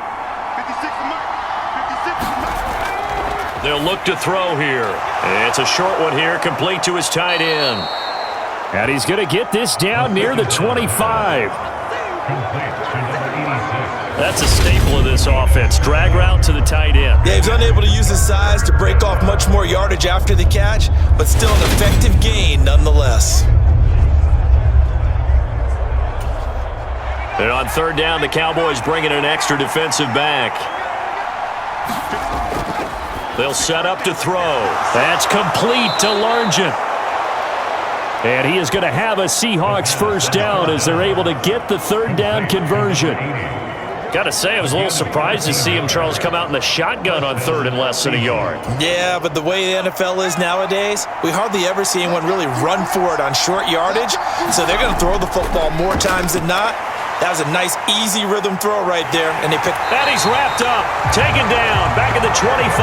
They'll look to throw here. It's a short one here, complete to his tight end. And he's going to get this down near the 25. That's a staple of this offense. Drag route to the tight end. Yeah, he's unable to use his size to break off much more yardage after the catch, but still an effective gain nonetheless. And on 3rd down, the Cowboys bring in an extra defensive back. They'll set up to throw. That's complete to Largent. And he is going to have a Seahawks 1st down as they're able to get the 3rd down conversion. Got to say, I was a little surprised to see him, Charles, come out in the shotgun on 3rd and less than a yard. Yeah, but the way the NFL is nowadays, we hardly ever see anyone really run for it on short yardage, so they're going to throw the football more times than not. That was a nice, easy rhythm throw right there, and they picked. And he's wrapped up, taken down, back at the 25.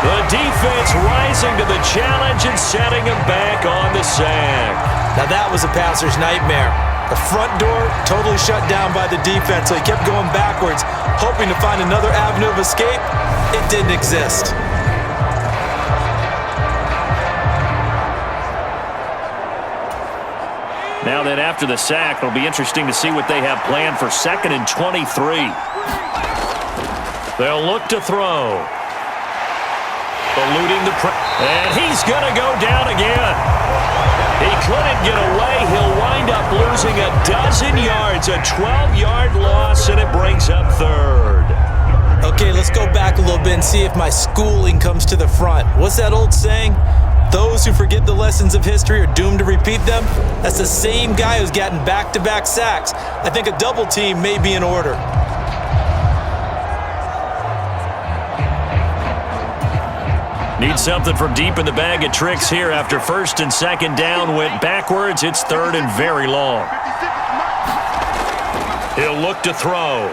The defense rising to the challenge and setting him back on the sack. Now that was a passer's nightmare. The front door totally shut down by the defense, so he kept going backwards, hoping to find another avenue of escape. It didn't exist. Now then, after the sack, it'll be interesting to see what they have planned for 2nd and 23. They'll look to throw. Eluding the and he's going to go down again. He couldn't get away. He'll wind up losing a dozen yards, a 12-yard loss, and it brings up 3rd. Okay, let's go back a little bit and see if my schooling comes to the front. What's that old saying? Those who forget the lessons of history are doomed to repeat them. That's the same guy who's gotten back-to-back sacks. I think a double team may be in order. Need something from deep in the bag of tricks here after first and second down went backwards. It's third and very long. He'll look to throw.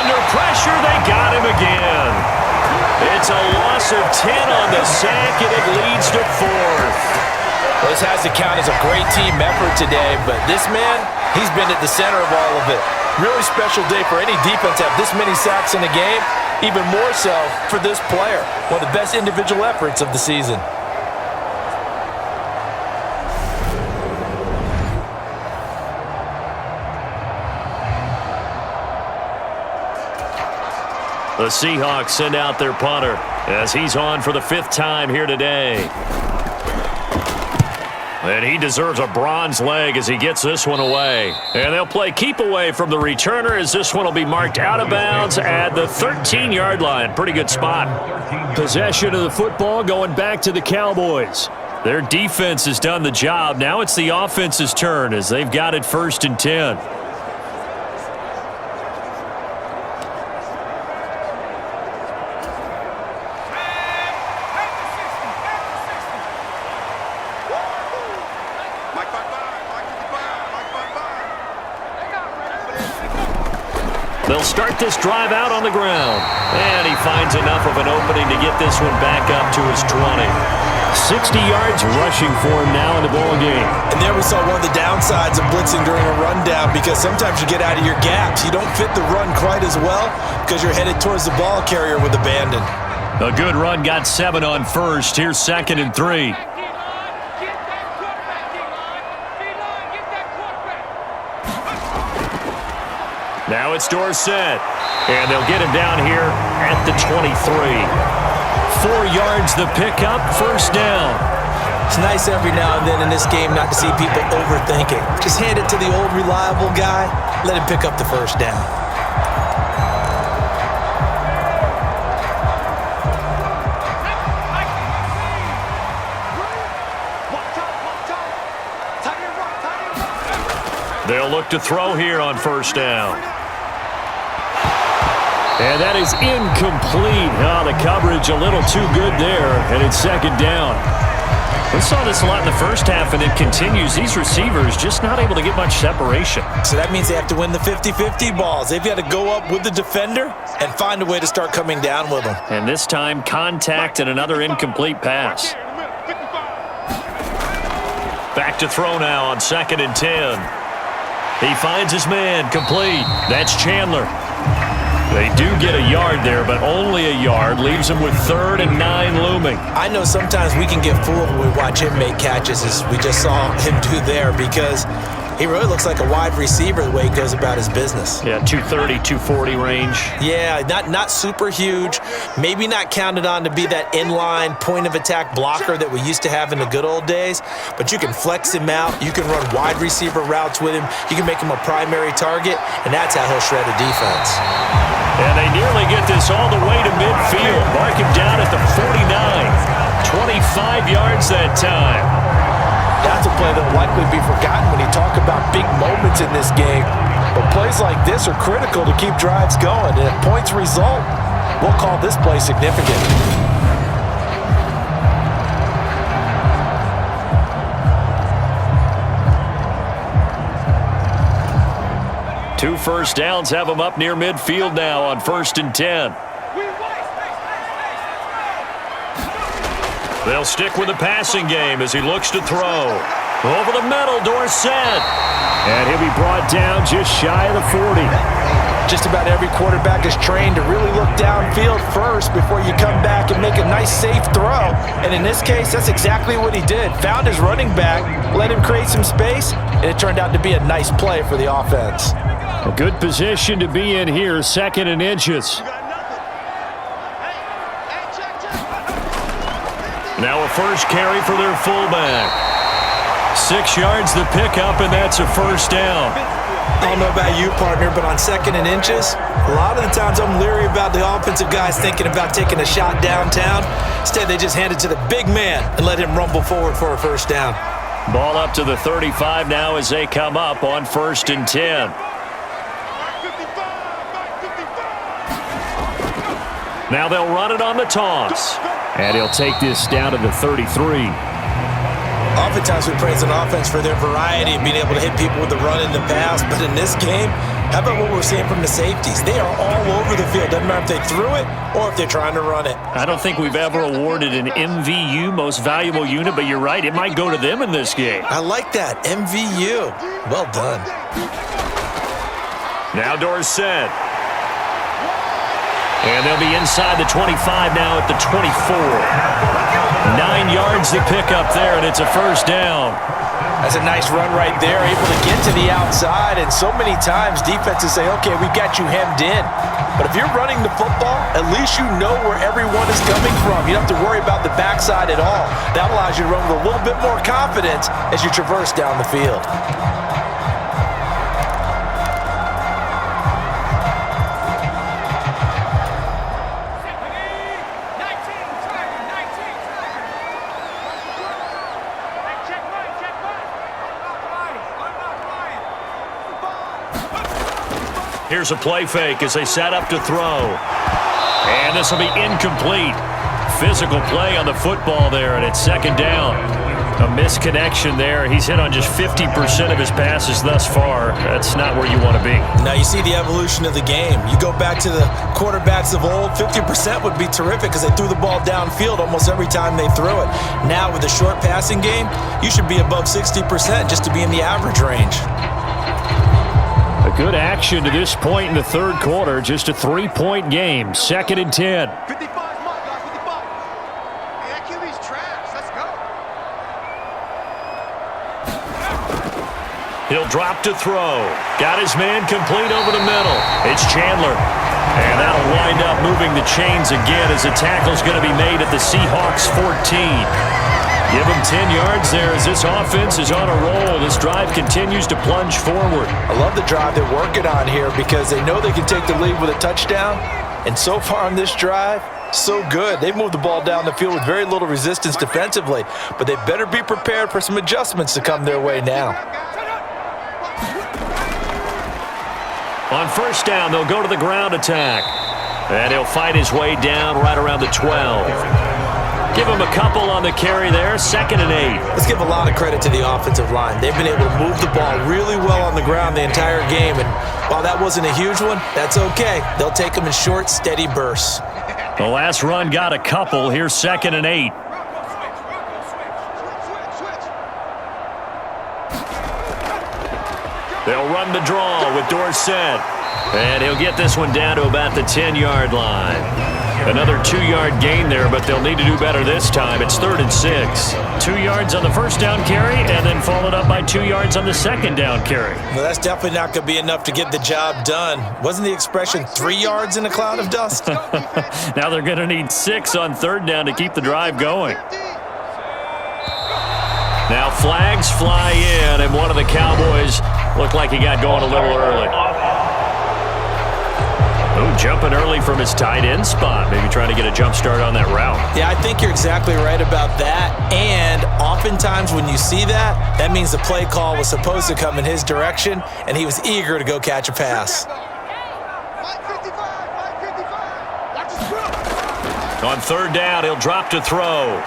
Under pressure, they got him again. It's a loss of 10 on the sack, and it leads to fourth. Well, this has to count as a great team effort today, but this man, he's been at the center of all of it. Really special day for any defense to have this many sacks in a game, even more so for this player. One of the best individual efforts of the season. The Seahawks send out their punter as he's on for the 5th time here today. And he deserves a bronze leg as he gets this one away. And they'll play keep away from the returner as this one will be marked out of bounds at the 13-yard line. Pretty good spot. Possession of the football going back to the Cowboys. Their defense has done the job. Now it's the offense's turn as they've got it 1st and 10. They'll start this drive out on the ground. And he finds enough of an opening to get this one back up to his 20. 60 yards rushing for him now in the ball game. And there we saw one of the downsides of blitzing during a rundown, because sometimes you get out of your gaps. You don't fit the run quite as well because you're headed towards the ball carrier with abandon. A good run got 7 on first. Here's 2nd and 3. Now it's Dorsett, and they'll get him down here at the 23. 4 yards the pickup, 1st down. It's nice every now and then in this game not to see people overthink it. Just hand it to the old reliable guy, let him pick up the 1st down. They'll look to throw here on 1st down. And that is incomplete. Oh, the coverage a little too good there, and it's 2nd down. We saw this a lot in the first half, and it continues. These receivers just not able to get much separation. So that means they have to win the 50-50 balls. They've got to go up with the defender and find a way to start coming down with them. And this time, contact and another incomplete pass. Back to throw now on 2nd and 10. He finds his man, complete. That's Chandler. They do get a yard there, but only a yard. Leaves them with 3rd and 9 looming. I know sometimes we can get fooled when we watch him make catches, as we just saw him do there, because he really looks like a wide receiver the way he goes about his business. Yeah, 230, 240 range. Yeah, not super huge. Maybe not counted on to be that inline point-of-attack blocker that we used to have in the good old days, but you can flex him out. You can run wide receiver routes with him. You can make him a primary target, and that's how he'll shred a defense. And they nearly get this all the way to midfield. Mark him down at the 49. 25 yards that time. That's a play that will likely be forgotten when you talk about big moments in this game. But plays like this are critical to keep drives going. And if points result, we'll call this play significant. Two 1st downs have them up near midfield now on 1st and 10. They'll stick with the passing game as he looks to throw. Over the middle, Dorsett. And he'll be brought down just shy of the 40. Just about every quarterback is trained to really look downfield first before you come back and make a nice, safe throw. And in this case, that's exactly what he did. Found his running back, let him create some space, and it turned out to be a nice play for the offense. A good position to be in here, 2nd and inches. Now a 1st carry for their fullback. 6 yards the pickup, and that's a 1st down. I don't know about you, partner, but on 2nd and inches, a lot of the times I'm leery about the offensive guys thinking about taking a shot downtown. Instead, they just hand it to the big man and let him rumble forward for a 1st down. Ball up to the 35 now as they come up on 1st and 10. Now they'll run it on the toss. And he'll take this down to the 33. Oftentimes we praise an offense for their variety of being able to hit people with the run and the pass, but in this game, how about what we're seeing from the safeties? They are all over the field. Doesn't matter if they threw it or if they're trying to run it. I don't think we've ever awarded an MVU, most valuable unit, but you're right, it might go to them in this game. I like that, MVU. Well done. Now Dorsett. And they'll be inside the 25 now at the 24. 9 yards to pick up there, and it's a first down. That's a nice run right there, able to get to the outside, and so many times defenses say, okay, we've got you hemmed in. But if you're running the football, at least you know where everyone is coming from. You don't have to worry about the backside at all. That allows you to run with a little bit more confidence as you traverse down the field. Here's a play fake as they set up to throw. And this will be incomplete. Physical play on the football there, and it's second down. A misconnection there. He's hit on just 50% of his passes thus far. That's not where you want to be. Now you see the evolution of the game. You go back to the quarterbacks of old, 50% would be terrific because they threw the ball downfield almost every time they threw it. Now with the short passing game, you should be above 60% just to be in the average range. A good action to this point in the third quarter. Just a 3-point game. 2nd and 10. 55, come on, guys, 55. Hey, that QB's trash. Let's go. He'll drop to throw. Got his man complete over the middle. It's Chandler. And that'll wind up moving the chains again as the tackle's going to be made at the Seahawks 14. Give him 10 yards there as this offense is on a roll. This drive continues to plunge forward. I love the drive they're working on here because they know they can take the lead with a touchdown. And so far on this drive, so good. They've moved the ball down the field with very little resistance defensively, but they better be prepared for some adjustments to come their way now. On first down, they'll go to the ground attack. And he'll fight his way down right around the 12. Give him a couple on the carry there. 2nd and 8. Let's give a lot of credit to the offensive line. They've been able to move the ball really well on the ground the entire game. And while that wasn't a huge one, that's okay. They'll take them in short, steady bursts. The last run got a couple. Here's 2nd and 8. They'll run the draw with Dorsett. And he'll get this one down to about the 10-yard line. Another 2-yard gain there, but they'll need to do better this time. It's 3rd and 6. 2 yards on the first down carry, and then followed up by 2 yards on the second down carry. Well, that's definitely not going to be enough to get the job done. Wasn't the expression 3 yards in a cloud of dust? Now they're going to need 6 on 3rd down to keep the drive going. Now flags fly in, and one of the Cowboys looked like he got going a little early. Oh, jumping early from his tight end spot. Maybe trying to get a jump start on that route. Yeah, I think you're exactly right about that. And oftentimes when you see that, that means the play call was supposed to come in his direction, and he was eager to go catch a pass. On 3rd down, he'll drop to throw.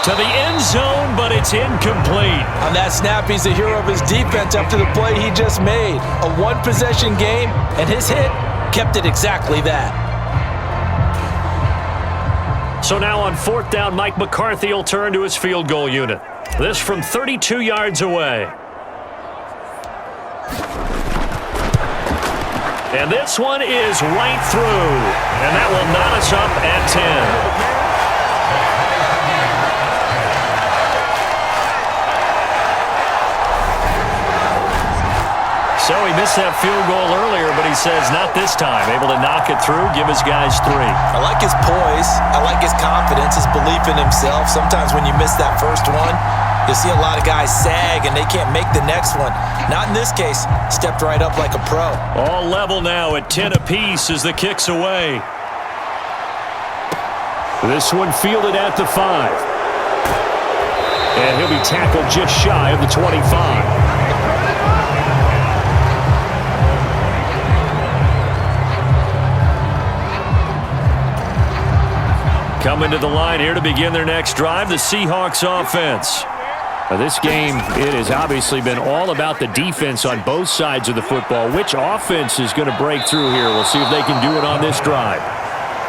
To the end zone, but it's incomplete. On that snap, he's the hero of his defense after the play he just made. A one-possession game, and his hit kept it exactly that. So now on 4th down, Mike McCarthy will turn to his field goal unit. This from 32 yards away. And this one is right through. And that will knot us up at 10. So he missed that field goal earlier, but he says not this time. Able to knock it through, give his guys 3. I like his poise. I like his confidence, his belief in himself. Sometimes when you miss that first one, you'll see a lot of guys sag and they can't make the next one. Not in this case. Stepped right up like a pro. All level now at 10 apiece as the kick's away. This one fielded at the 5. And he'll be tackled just shy of the 25. Coming to the line here to begin their next drive, the Seahawks offense. This game, it has obviously been all about the defense on both sides of the football. Which offense is going to break through here? We'll see if they can do it on this drive.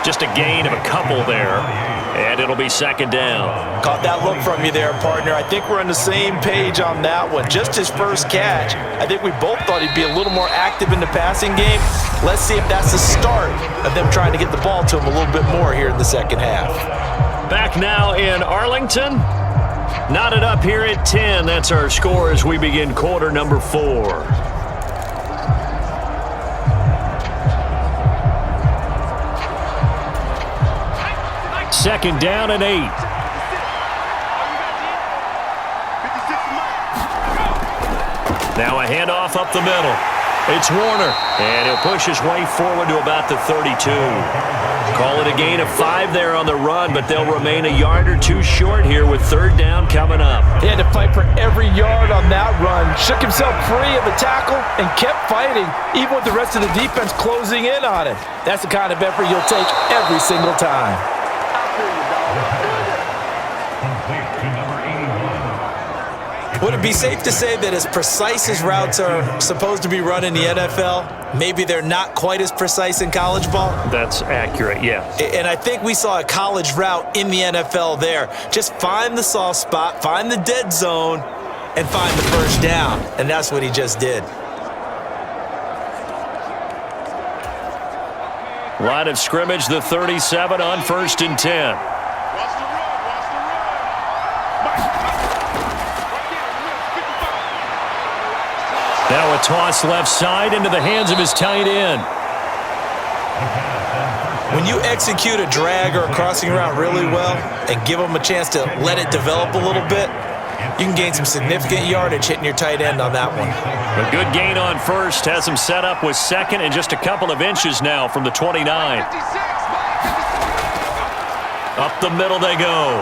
Just a gain of a couple there, and it'll be second down. Caught that look from you there, partner. I think we're on the same page on that one. Just his first catch. I think we both thought he'd be a little more active in the passing game. Let's see if that's the start of them trying to get the ball to him a little bit more here in the second half. Back now in Arlington. Knotted up here at 10. That's our score as we begin quarter number 4. Second down and 8. Now a handoff up the middle. It's Warner, and he'll push his way forward to about the 32. Call it a gain of 5 there on the run, but they'll remain a yard or two short here with third down coming up. He had to fight for every yard on that run. Shook himself free of the tackle and kept fighting, even with the rest of the defense closing in on him. That's the kind of effort you'll take every single time. Would it be safe to say that as precise as routes are supposed to be run in the NFL, maybe they're not quite as precise in college ball? That's accurate, yeah. And I think we saw a college route in the NFL there. Just find the soft spot, find the dead zone, and find the first down. And that's what he just did. Line of scrimmage, the 37 on 1st and 10. Now a toss left side into the hands of his tight end. When you execute a drag or a crossing route really well and give them a chance to let it develop a little bit, you can gain some significant yardage hitting your tight end on that one. A good gain on first has him set up with second and just a couple of inches now from the 29. Up the middle they go.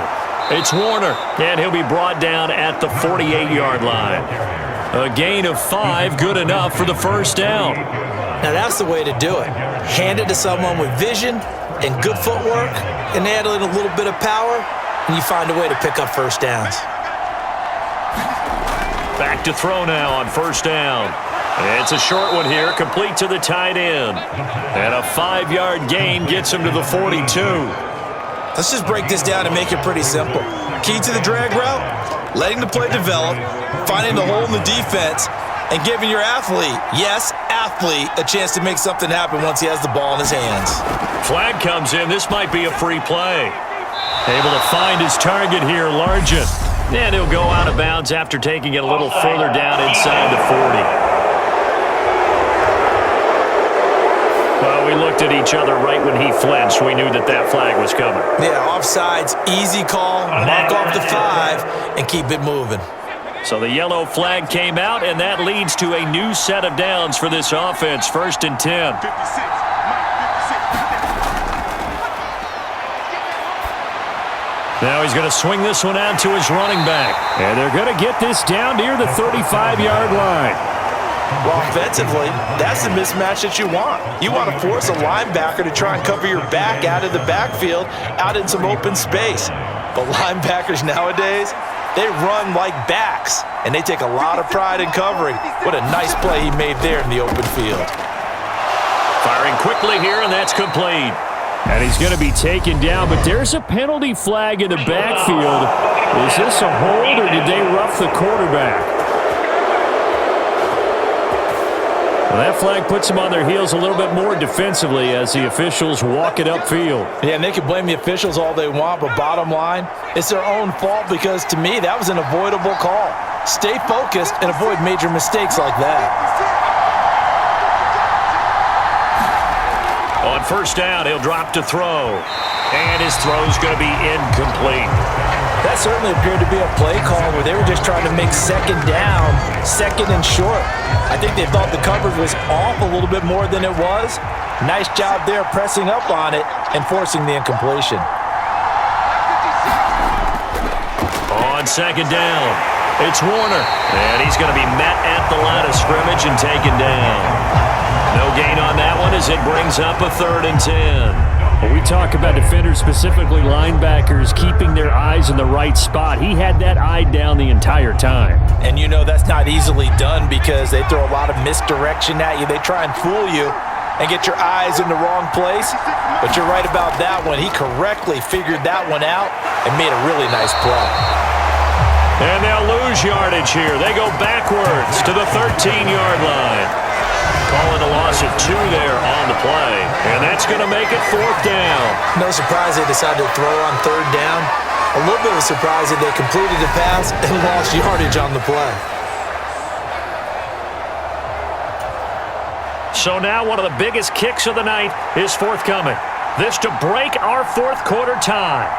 It's Warner, and he'll be brought down at the 48-yard line. A gain of 5, good enough for the first down. Now that's the way to do it. Hand it to someone with vision and good footwork and add in a little bit of power, and you find a way to pick up first downs. Back to throw now on first down. It's a short one here, complete to the tight end. And a 5-yard gain gets him to the 42. Let's just break this down and make it pretty simple. Key to the drag route, letting the play develop, finding the hole in the defense, and giving your athlete, yes, athlete, a chance to make something happen once he has the ball in his hands. Flag comes in. This might be a free play. Able to find his target here, Largent. And he'll go out of bounds after taking it a little further down inside the 40. Well, we looked at each other right when he flinched. We knew that that flag was coming. Yeah, offsides, easy call, mark off the 5, and keep it moving. So the yellow flag came out, and that leads to a new set of downs for this offense. 1st and 10. 56. Now he's going to swing this one out to his running back. And they're going to get this down near the 35-yard line. Well, offensively, that's the mismatch that you want. You want to force a linebacker to try and cover your back out of the backfield, out in some open space. But linebackers nowadays, they run like backs, and they take a lot of pride in covering. What a nice play he made there in the open field. Firing quickly here, and that's complete. And he's going to be taken down, but there's a penalty flag in the backfield. Is this a hold, or did they rough the quarterback? Well, that flag puts them on their heels a little bit more defensively as the officials walk it upfield. Yeah, and they can blame the officials all they want, but bottom line, it's their own fault because, to me, that was an avoidable call. Stay focused and avoid major mistakes like that. On first down, he'll drop to throw. And his throw's going to be incomplete. That certainly appeared to be a play call where they were just trying to make second down, second and short. I think they thought the coverage was off a little bit more than it was. Nice job there pressing up on it and forcing the incompletion. On second down, it's Warner. And he's going to be met at the line of scrimmage and taken down. No gain on that one as it brings up a 3rd and 10. When we talk about defenders, specifically linebackers, keeping their eyes in the right spot, he had that eye down the entire time. And you know that's not easily done because they throw a lot of misdirection at you. They try and fool you and get your eyes in the wrong place. But you're right about that one. He correctly figured that one out and made a really nice play. And they'll lose yardage here. They go backwards to the 13-yard line. Calling a loss of 2 there on the play. And that's going to make it 4th down. No surprise they decided to throw on 3rd down. A little bit of a surprise that they completed the pass and lost yardage on the play. So now one of the biggest kicks of the night is forthcoming. This to break our 4th quarter tie.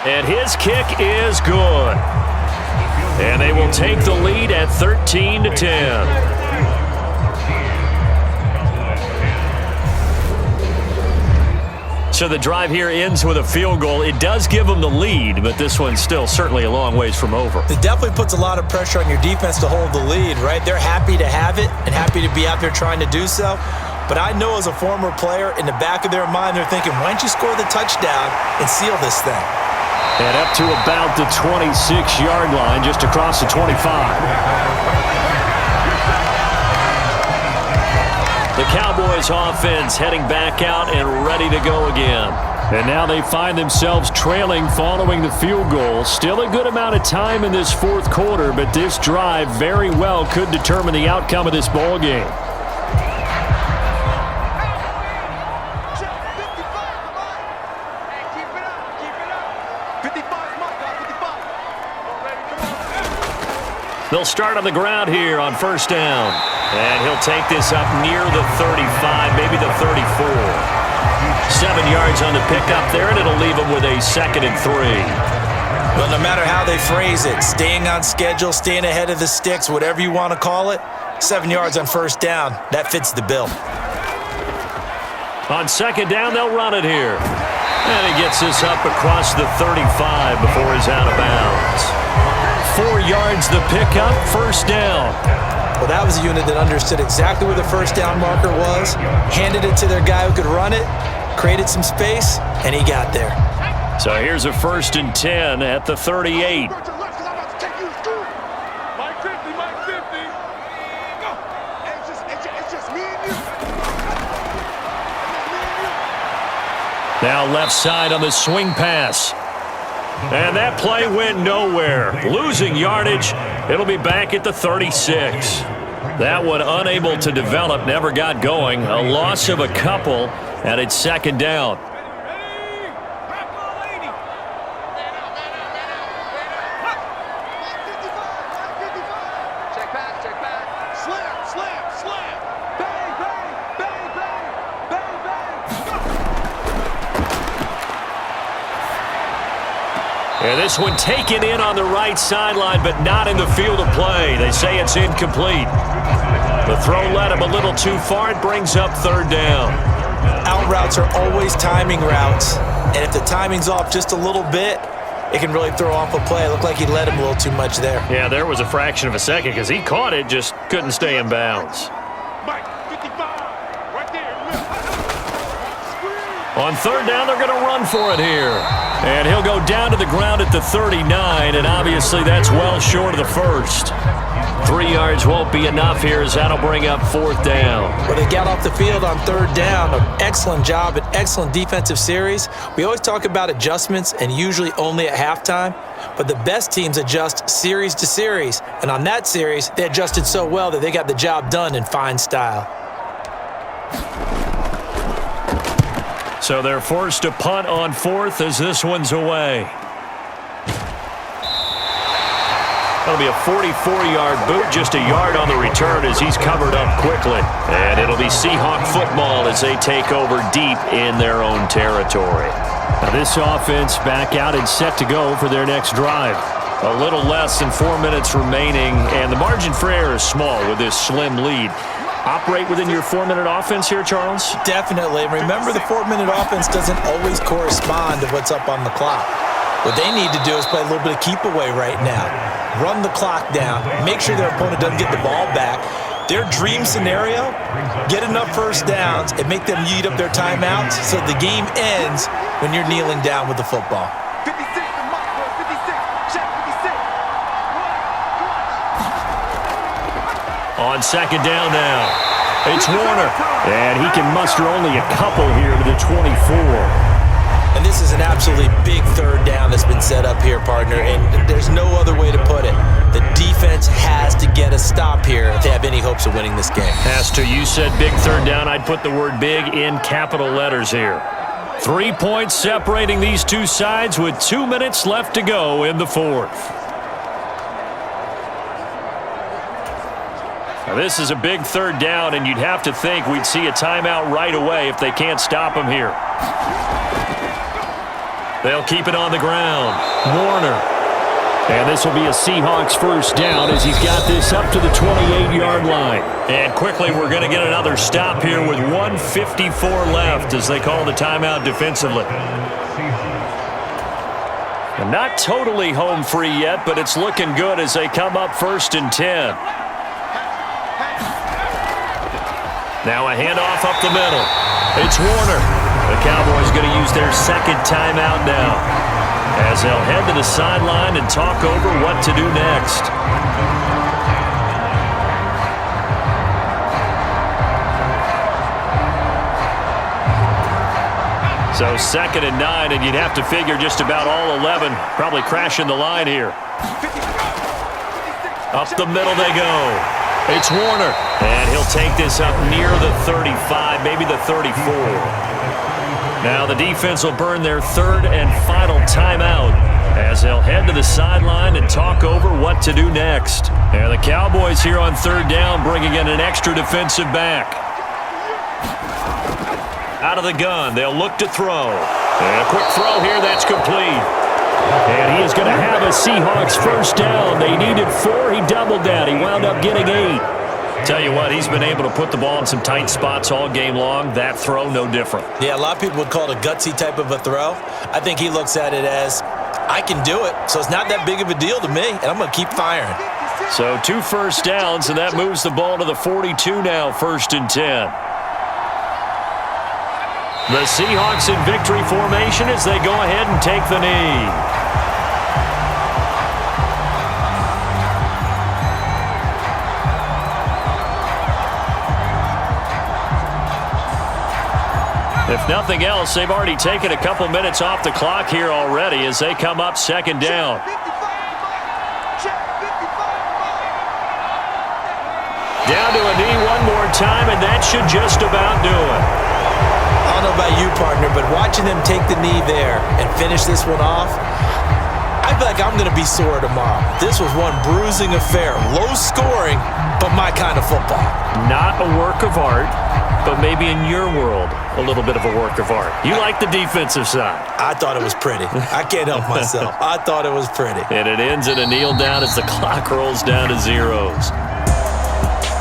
And his kick is good. And they will take the lead at 13-10. So the drive here ends with a field goal. It does give them the lead, but this one's still certainly a long ways from over. It definitely puts a lot of pressure on your defense to hold the lead, right? They're happy to have it and happy to be out there trying to do so. But I know as a former player, in the back of their mind, they're thinking, why don't you score the touchdown and seal this thing? And up to about the 26-yard line, just across the 25. The Cowboys offense heading back out and ready to go again. And now they find themselves trailing following the field goal. Still a good amount of time in this 4th quarter, but this drive very well could determine the outcome of this ball game. They'll start on the ground here on 1st down. And he'll take this up near the 35, maybe the 34. 7 yards on the pickup there, and it'll leave them with a 2nd and 3. Well, no matter how they phrase it, staying on schedule, staying ahead of the sticks, whatever you want to call it, 7 yards on 1st down, that fits the bill. On 2nd down, they'll run it here. And he gets this up across the 35 before he's out of bounds. 4 yards the pickup, 1st down. Well, that was a unit that understood exactly where the 1st down marker was, handed it to their guy who could run it, created some space, and he got there. So here's a 1st and 10 at the 38. Now left side on the swing pass. And that play went nowhere. Losing yardage. It'll be back at the 36. That one unable to develop, never got going. A loss of a couple, and it's 2nd down. And this one taken in on the right sideline, but not in the field of play. They say it's incomplete. The throw led him a little too far. It brings up 3rd down. Out routes are always timing routes, and if the timing's off just a little bit, it can really throw off a play. It looked like he led him a little too much there. Yeah, there was a fraction of a second because he caught it, just couldn't stay in bounds. On 3rd down, they're going to run for it here. And he'll go down to the ground at the 39, and obviously that's well short of the 1st. 3 yards won't be enough here as that'll bring up 4th down. Well, they got off the field on 3rd down. An excellent job, an excellent defensive series. We always talk about adjustments and usually only at halftime, but the best teams adjust series to series. And on that series, they adjusted so well that they got the job done in fine style. So they're forced to punt on 4th as this one's away. That'll be a 44-yard boot, just a yard on the return as he's covered up quickly. And it'll be Seahawk football as they take over deep in their own territory. Now this offense back out and set to go for their next drive. A little less than 4 minutes remaining, and the margin for error is small with this slim lead. Operate within your 4-minute offense here, Charles? Definitely. Remember, the 4-minute offense doesn't always correspond to what's up on the clock. What they need to do is play a little bit of keep away right now. Run the clock down. Make sure their opponent doesn't get the ball back. Their dream scenario, get enough first downs and make them eat up their timeouts so the game ends when you're kneeling down with the football. 56 to Mike, bro. 56. Check 56. On second down now, it's Warner. And he can muster only a couple here to the 24. And this is an absolutely big third down that's been set up here, partner, and there's no other way to put it. The defense has to get a stop here if they have any hopes of winning this game. As to you said big third down, I'd put the word big in capital letters here. 3 points separating these two sides with 2 minutes left to go in the fourth. Now this is a big third down, and you'd have to think we'd see a timeout right away if they can't stop him here. They'll keep it on the ground. Warner. And this will be a Seahawks first down as he's got this up to the 28-yard line. And quickly we're going to get another stop here with 1:54 left as they call the timeout defensively. And not totally home free yet, but it's looking good as they come up 1st and 10. Now a handoff up the middle. It's Warner. The Cowboys going to use their second timeout now as they'll head to the sideline and talk over what to do next. So 2nd and 9, and you'd have to figure just about all 11 probably crashing the line here. Up the middle they go. It's Warner, and he'll take this up near the 35, maybe the 34. Now the defense will burn their third and final timeout as they'll head to the sideline and talk over what to do next. And the Cowboys here on third down bringing in an extra defensive back. Out of the gun, they'll look to throw. And a quick throw here, that's complete. And he is going to have a Seahawks first down. They needed 4, he doubled that. He wound up getting 8. Tell you what, he's been able to put the ball in some tight spots all game long. That throw, no different. Yeah, a lot of people would call it a gutsy type of a throw. I think he looks at it as, I can do it, so it's not that big of a deal to me, and I'm going to keep firing. So 2 first downs, and that moves the ball to the 42 now, 1st and 10. The Seahawks in victory formation as they go ahead and take the knee. If nothing else, they've already taken a couple minutes off the clock here already as they come up 2nd down. Down to a knee one more time, and that should just about do it. I don't know about you, partner, but watching them take the knee there and finish this one off, I feel like I'm going to be sore tomorrow. This was one bruising affair. Low scoring, but my kind of football. Not a work of art, but maybe in your world, a little bit of a work of art. You like the defensive side. I thought it was pretty. I can't help myself. I thought it was pretty. And it ends in a kneel down as the clock rolls down to zeros.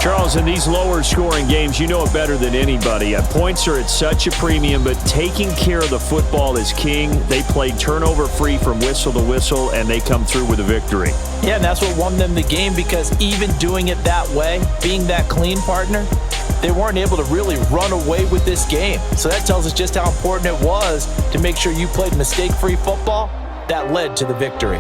Charles, in these lower scoring games, you know it better than anybody. Points are at such a premium, but taking care of the football is king. They played turnover free from whistle to whistle, and they come through with a victory. Yeah, and that's what won them the game, because even doing it that way, being that clean, partner, they weren't able to really run away with this game. So that tells us just how important it was to make sure you played mistake-free football. That led to the victory.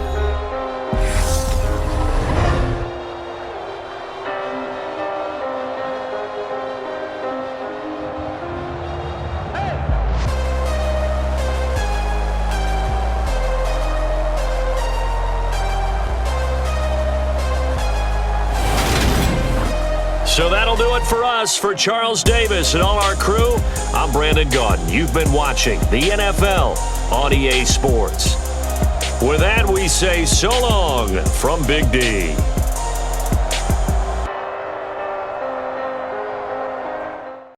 So that'll do it for us. For Charles Davis and all our crew, I'm Brandon Gaudin. You've been watching the NFL on EA Sports. With that, we say so long from Big D.